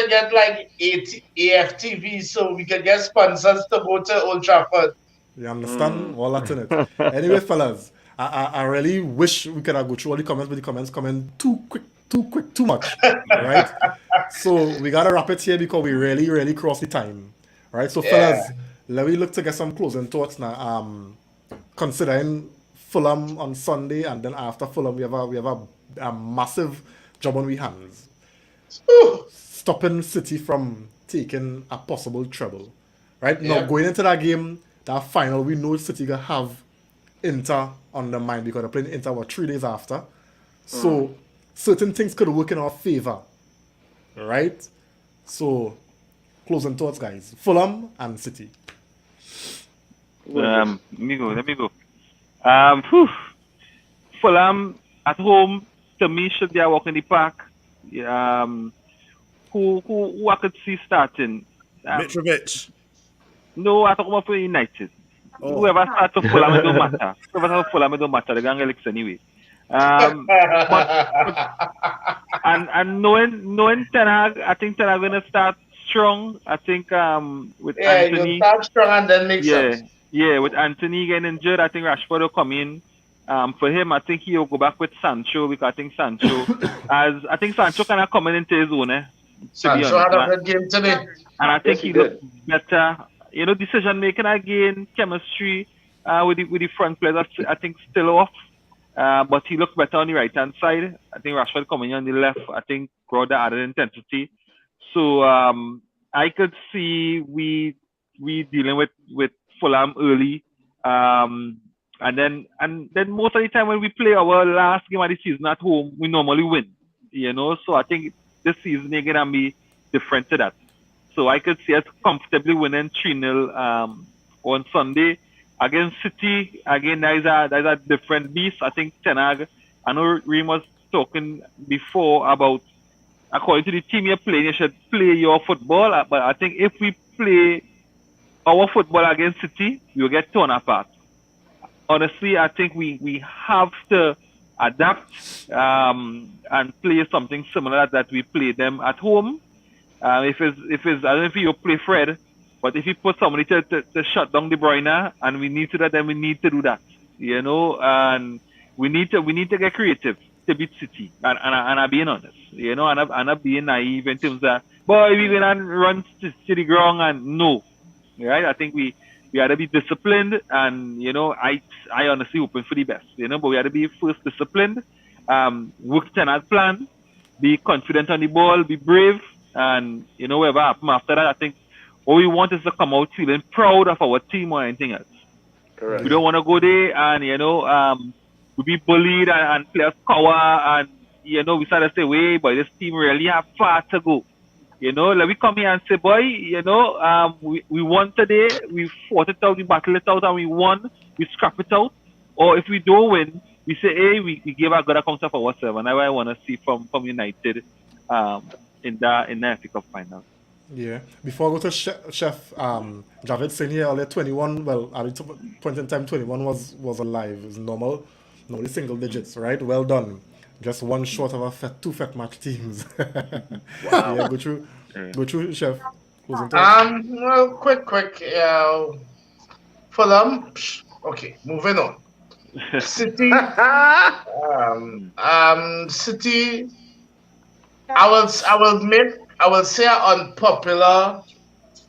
get like 80 AFTV so we can get sponsors to go to Old Trafford. You understand? All that's in it. Anyway, fellas, I really wish we could have go through all the comments, but the comments coming too quick, too much. Right? So we gotta wrap it here because we really crossed the time. Right? So fellas, let me look to get some closing thoughts now. Considering Fulham on Sunday, and then after Fulham we have a massive job on we hands. Stopping City from taking a possible treble. Right? Now going into that game, that final, we know City gonna have Inter on the mind because they're playing Inter 3 days after. So certain things could work in our favor. Right? So closing thoughts, guys. Fulham and City. Let me go. Fulham at home, to me, should be a walk in the park. Who I could see starting? Mitrovic. No, I talk about for United. Oh. Whoever starts for Fulham, it don't matter. Whoever starts for Fulham, it don't matter. They're going to get anyway. And knowing Ten Hag, I think Ten Hag going to start strong. I think with Anthony. You start strong and then make sense. Yeah, with Anthony getting injured, I think Rashford will come in. For him, I think he'll go back with Sancho because I think Sancho kind of coming into his own. Sancho had a good game today. And I think Yes, he he looked better. Decision making again, chemistry with the front players, I think still off. But he looked better on the right hand side. I think Rashford coming in on the left. I think brought the added intensity. So I could see we dealing with Fulham early. And then most of the time when we play our last game of the season at home, we normally win. So I think this season is gonna be different to that. So I could see us comfortably winning 3-0 on Sunday against City. Again, there's a different beast. I think Ten Hag, I know Reem was talking before about according to the team you're playing, you should play your football. But I think if we play our football against City, we will get torn apart. Honestly, I think we have to adapt and play something similar that we play them at home. If it's I don't know if you play Fred, but if you put somebody to shut down De Bruyne and we need to do that, then we need to do that. And we need to get creative to beat City. And I'm being honest, and I'm not being naive in terms of boy we went and run to the ground and no. Right? I think we we had to be disciplined, and I honestly hoping for the best, but we had to be first disciplined, work Ten Hag plan, be confident on the ball, be brave, and whatever happen after that, I think what we want is to come out feeling proud of our team or anything else. Correct. We don't want to go there and we be bullied and players cower, and we start to say, wait, but this team really have far to go. Let me come here and say, boy, we won today, we fought it out, we battled it out, and we won, we scrap it out. Or if we don't win, we say, hey, we gave a good account of ourselves, and that's what I want to see from United in the FA Cup final. Yeah. Before I go to Chef, Javed saying here earlier 21, well, at the point in time, 21 was alive. It's normal. Normally single digits, right? Well done. Just one short of two FET match teams. Wow. Yeah, go through, Chef. Who's in touch? Well, quick. Fulham. Okay, moving on. City. City. I will say an unpopular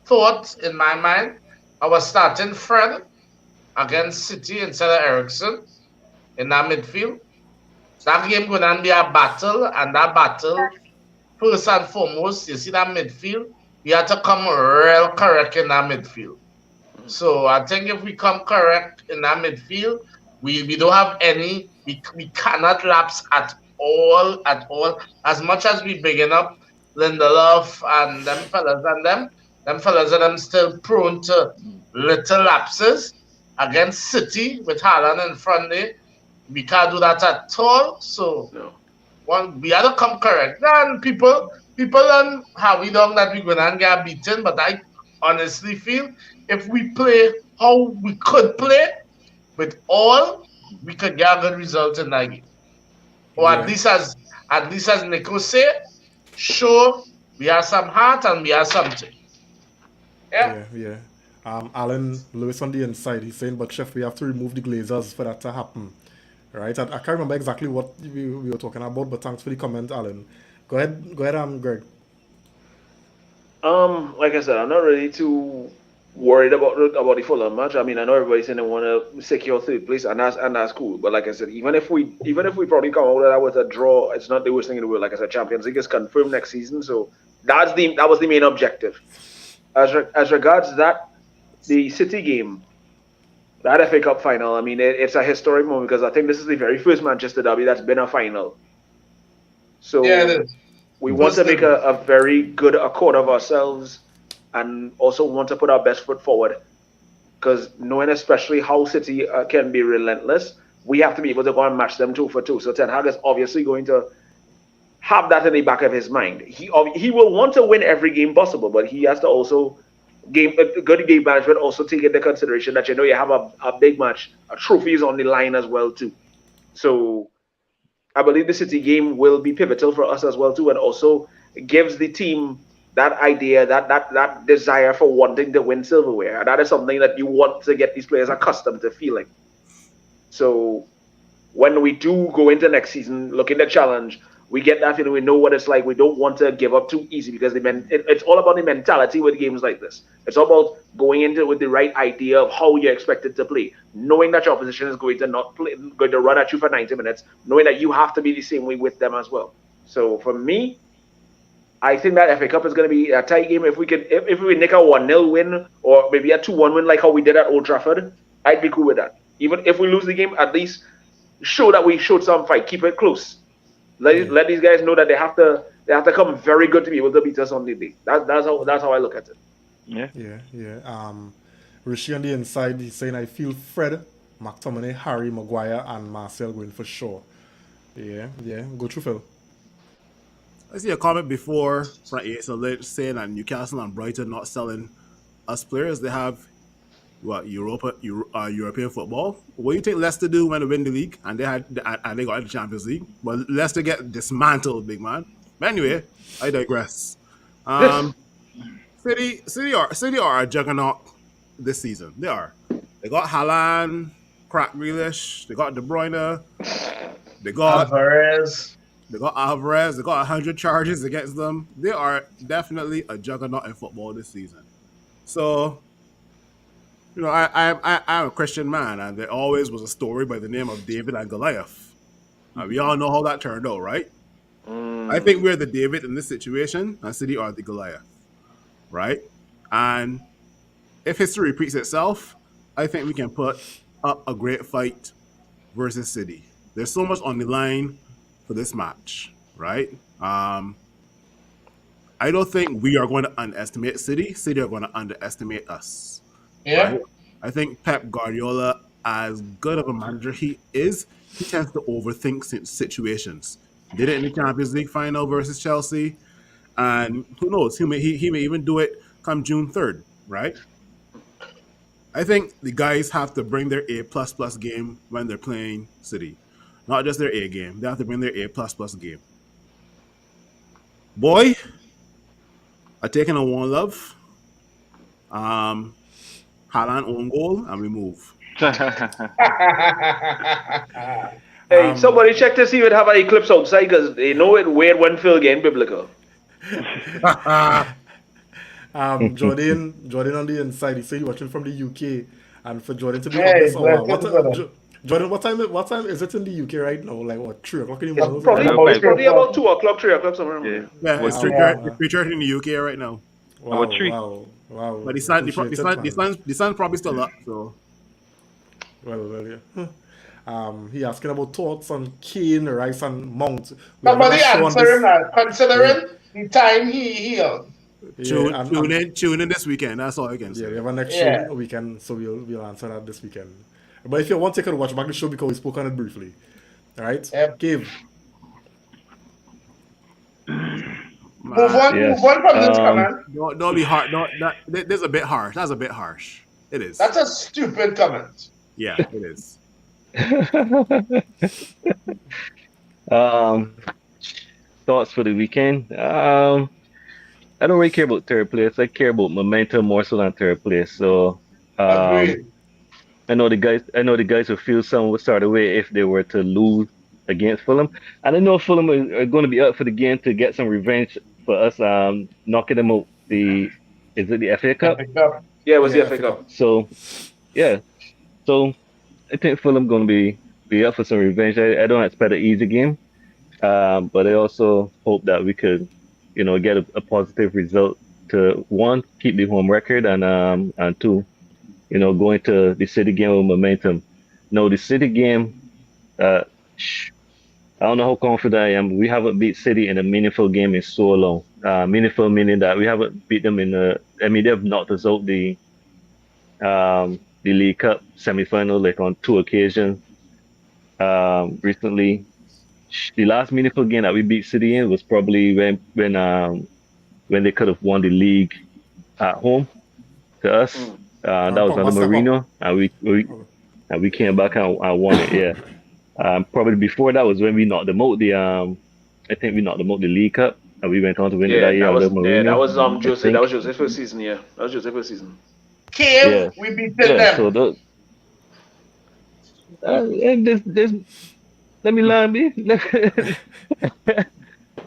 thought in my mind. I was starting Fred against City instead of Ericsson in that midfield. That game going to be a battle, and that battle, first and foremost, you see that midfield, you have to come real correct in that midfield. So I think if we come correct in that midfield, we don't have any, we cannot lapse at all. As much as we bigging up Lindelof and them fellas and them still prone to little lapses against City with Haaland in front there. We can't do that at all. So we have to come correct. Then people don't have it on that we're gonna get beaten, but I honestly feel if we play how we could play with all, we could get a good result in that game. Or at least as Nico said, sure, we have some heart and we have something. Yeah. Alan Lewis on the inside, he's saying, but Chef, we have to remove the Glazers for that to happen. Right? I can't remember exactly what we were talking about, but thanks for the comment, Alan. Go ahead, Greg. Like I said, I'm not really too worried about the Fulham match. I mean, I know everybody's saying they want to secure third place, and that's cool. But like I said, even if we probably come out of that with a draw, it's not the worst thing in the world. Like I said, Champions League is confirmed next season, so that was the main objective. As regards that, the City game, that FA Cup final, I mean, it's a historic moment because I think this is the very first Manchester derby that's been a final. So we want to make a very good accord of ourselves, and also want to put our best foot forward, because knowing especially how City can be relentless, we have to be able to go and match them 2-for-2. So Ten Hag is obviously going to have that in the back of his mind. He will want to win every game possible, but he has to also good game management also take into consideration that you have a big match, a trophy is on the line as well too. So I believe the City game will be pivotal for us as well too, and also gives the team that idea, that desire for wanting to win silverware. And that is something that you want to get these players accustomed to feeling. So when we do go into next season looking to challenge, we get that feeling, we know what it's like. We don't want to give up too easy, because it's all about the mentality with games like this. It's all about going into it with the right idea of how you're expected to play, knowing that your opposition is going to run at you for 90 minutes, knowing that you have to be the same way with them as well. So for me, I think that FA Cup is going to be a tight game. If we nick a 1-0 win, or maybe a 2-1 win like how we did at Old Trafford, I'd be cool with that. Even if we lose the game, at least show that we showed some fight, keep it close. Let these guys know that they have to come very good to be able to beat us on the day. That's how I look at it. Yeah. Rishi on the inside, he's saying, I feel Fred, McTominay, Harry, Maguire, and Marcel going for sure. Yeah. Go through, Phil. I see a comment before from Asa Lynch saying that Newcastle and Brighton not selling us players. They have European football. What do you think Leicester do when they win the league and they got the Champions League? Well, Leicester get dismantled, big man. But anyway, I digress. City are a juggernaut this season. They are. They got Haaland, Crack Grealish. They got De Bruyne. They got Alvarez. They got 100 charges against them. They are definitely a juggernaut in football this season. So I'm a Christian man, and there always was a story by the name of David and Goliath. And we all know how that turned out, right? I think we're the David in this situation, and City are the Goliath, right? And if history repeats itself, I think we can put up a great fight versus City. There's so much on the line for this match, right? I don't think we are going to underestimate City. City are going to underestimate us. Yeah. Right? I think Pep Guardiola, as good of a manager he is, he tends to overthink situations. Did it in the Champions League final versus Chelsea, and who knows? He may even do it come June 3rd, right? I think the guys have to bring their A++ game when they're playing City, not just their A game. They have to bring their A++ game. Boy, I taken a 1-love. Haaland own goal, and we move. Hey, somebody check to see if it have an eclipse outside, because they know it weird one fill game biblical. Jordan on the inside. He said he's watching from the UK, and for Jordan to be Hey, on this bless hour. him, brother. Jordan, what time is it in the UK right now? Like what, 3 o'clock in the morning? Probably about 2 o'clock, 3 o'clock somewhere. Yeah. Yeah, it's 3:30 in the UK right now. Wow, About 3. wow. But the sun Appreciate it, the sun's probably still up. So Well, yeah. He asking about thoughts on Kane, Rice, and Mount. Somebody answering that, considering the time he healed. tune in this weekend. That's all I can say. Yeah, we have a next Yeah. show weekend, so we'll answer that this weekend. But if you want, take a watch back the show because we spoke on it briefly. All right, Yep. Cave. Move on from this comment. Don't be hard. This is a bit harsh. That's a bit harsh. It is. That's a stupid comment. Yeah, it is. Thoughts for the weekend? I don't really care about third place. I care about momentum more so than third place. So Agreed. I know the guys will feel some sort of way if they were to lose against Fulham. And I know Fulham are going to be up for the game to get some revenge for us knocking them out the FA Cup? Yeah, it was the FA Cup. So yeah. So I think Fulham going to be up for some revenge. I don't expect an easy game. But I also hope that we could, get a positive result to, one, keep the home record, and two, go into the City game with momentum. No, the City game, I don't know how confident I am. We haven't beat City in a meaningful game in so long. Meaningful meaning that we haven't beat them they've knocked us out the League Cup semi-final like on 2 occasions recently. The last meaningful game that we beat City in was probably when they could have won the league at home to us. That was under Mourinho, and we came back and won it. Yeah. Probably before that was when we knocked them out I think we knocked them out the League Cup, and we went on to win it that year under Mourinho. That was Jose. That was Jose's first season. Yeah, that was Jose's first season. Cave, we beat them. So those. Let me learn, me.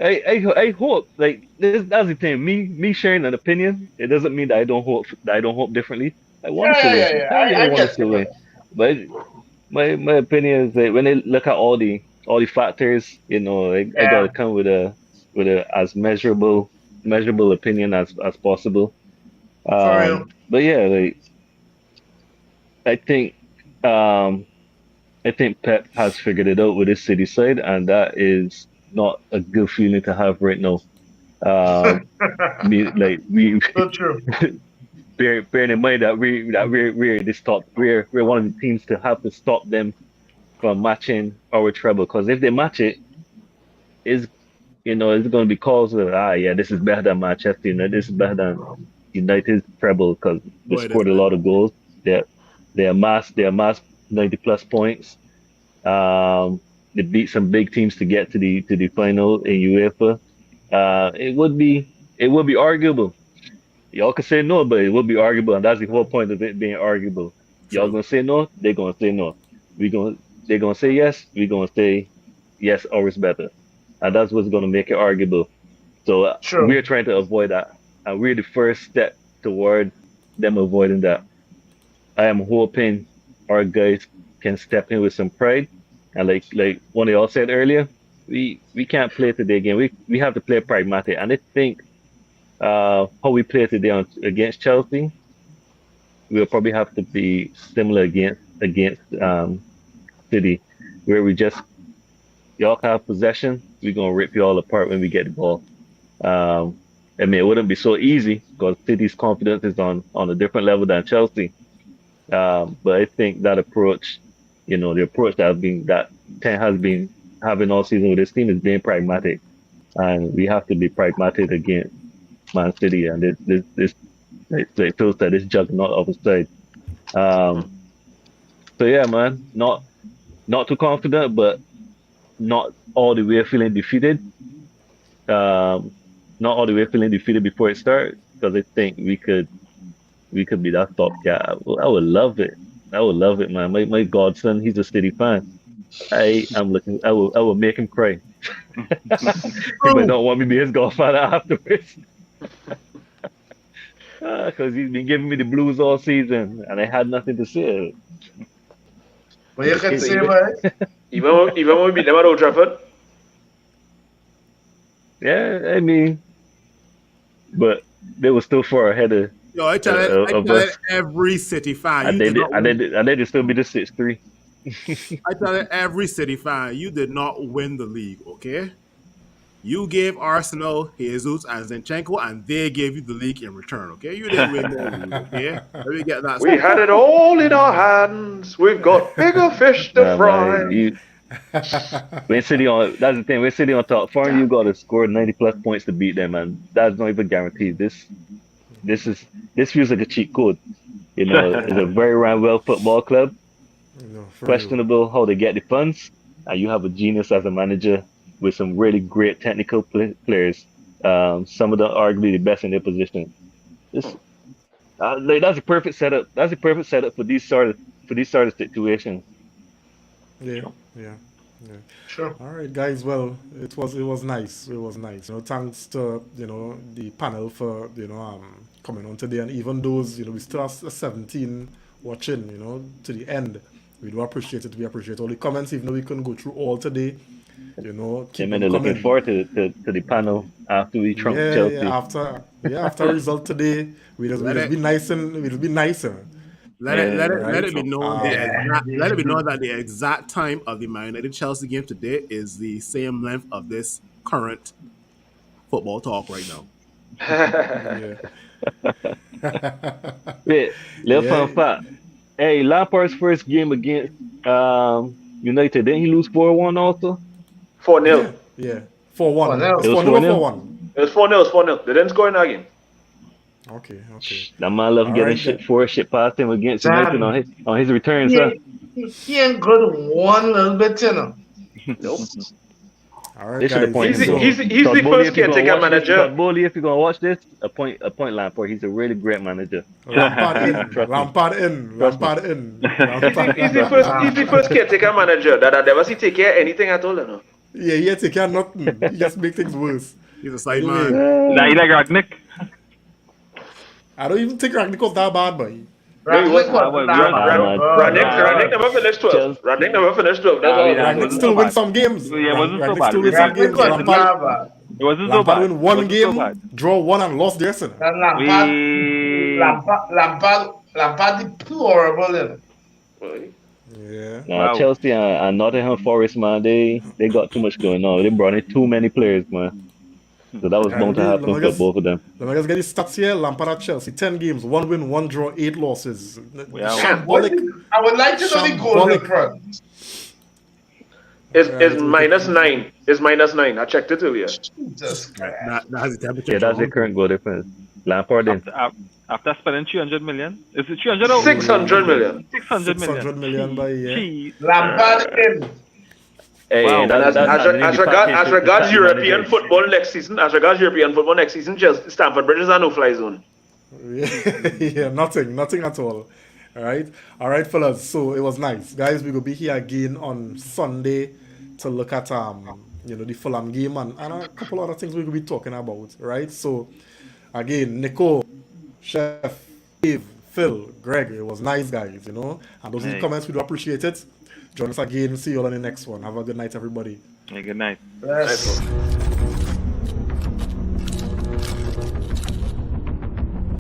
I hope that's the thing. Me sharing an opinion, it doesn't mean that I don't hope differently. I want to win. I want to win. But my opinion is that when they look at all the factors, I gotta come with a as measurable opinion as possible. But yeah, I think Pep has figured it out with his City side, and that is not a good feeling to have right now. So true. Bearing in mind that we're this top, we're one of the teams to have to stop them from matching our treble, because if they match it, it's going to be calls of this is better than Manchester United, this is better than United's treble because they scored a lot of goals. They amassed 90+ points. They beat some big teams to get to the final in UEFA. It would be arguable. Y'all can say no, but it would be arguable, and that's the whole point of it being arguable. Y'all gonna say no, they're gonna say no. They're gonna say yes, we're gonna say yes, ours better, and that's what's gonna make it arguable. So we're trying to avoid that, and we're the first step toward them avoiding that. I am hoping our guys can step in with some pride. And like one of y'all said earlier, we can't play today again. We have to play pragmatic. And I think how we play today against Chelsea, we'll probably have to be similar against City, where we just y'all have possession, we're gonna rip you all apart when we get the ball. I mean, it wouldn't be so easy because City's confidence is on a different level than Chelsea. But I think that approach, the approach that Ten has been having all season with this team is being pragmatic, and we have to be pragmatic against Man City and this like Phil said, this juggernaut of a side. So yeah, man, not too confident, but not all the way feeling defeated. Not all the way feeling defeated before it starts, because I think we could be that top guy. I would love it. I would love it, man. My godson, he's a City fan. I will make him cry. He might not want me to be his godfather afterwards. Because he's been giving me the blues all season, and I had nothing to say. But you can say, man. Even when we beat them at Old Trafford. Yeah, I mean, but they were still far ahead of. Yo, I tell it every City fan. And they still be the 6-3. I tell it every City fan, you did not win the league, okay? You gave Arsenal Jesus and Zinchenko, and they gave you the league in return, okay? You didn't win the league, okay? Let me get that. We had it all in our hands. We've got bigger fish to fry. When City on, that's the thing. When City on top form, you got to score 90+ points to beat them, and that's not even guaranteed. This feels like a cheat code. It's a very ran well football club. Questionable how they get the funds, and you have a genius as a manager with some really great technical players. Some of them arguably the best in their position. That's a perfect setup. That's a perfect setup for these sort of situations. Yeah. Sure. All right, guys. Well, it was nice. It was nice. Thanks to the panel for coming on today, and even those we still have 17 watching to the end. We do appreciate it. We appreciate all the comments, even though we couldn't go through all today. Keep they're looking forward to the panel after we trump Chelsea. After result today, we just be nice and we'll be nicer. Let it be known that the exact time of the Man United Chelsea game today is the same length of this current football talk right now. Wait, little fun fact. Hey, Lampard's first game against United, didn't he lose 4-1 also? 4-0. Yeah. 4-1. It was 4-0. It was 4-0. They didn't score in that game. Okay. That man love getting shit past him against United on his return, sir. He ain't good one little bit, Nope. All right, this guys. is the point. He's the first caretaker manager. Bowley, if you're gonna watch this, appoint Lampard. He's a really great manager. Lampard in. He's the first caretaker manager that I never see take care of anything at all. No? Yeah, he take care of nothing. He just make things worse. He's a side man. Nah, he like Ragnick. I don't even think Ragnick was that bad, boy. Ragnick never finished 12. Ragnick never finished 12. That's all. Ragnick still win some games. Yeah, it wasn't so bad. Still win some games. It wasn't so bad. Lampard win one game, draw one, and lost the rest. Lampard deplorable. Yeah. Nah, Chelsea and Nottingham Forest, man, they got too much going on. They brought in too many players, man. So that was bound to happen for both of them. Let me just get these stats here. Lampard at Chelsea, 10 games, 1 win, 1 draw, 8 losses. Shambolic. I would like to know the goal difference. It's -9. It's -9. I checked it earlier. That's the temperature. Yeah, that's the current goal difference. Lampard in. After spending 300 million, is it 300 or 600 million? 600 million. 600 million by year. Lampard in. Hey, Wow. As regards European football next season, Stamford Bridge is a no-fly zone. Yeah, nothing at all. All right, fellas. So it was nice, guys. We will be here again on Sunday to look at the Fulham game and a couple other things we will be talking about. Right. So again, Nico, Chef, Dave, Phil, Greg, it was nice, guys, you know. And those are the Hey. comments, we do appreciate it. Join us again. See you all on the next one. Have a good night, everybody. Hey, good night. Yes. Nice one.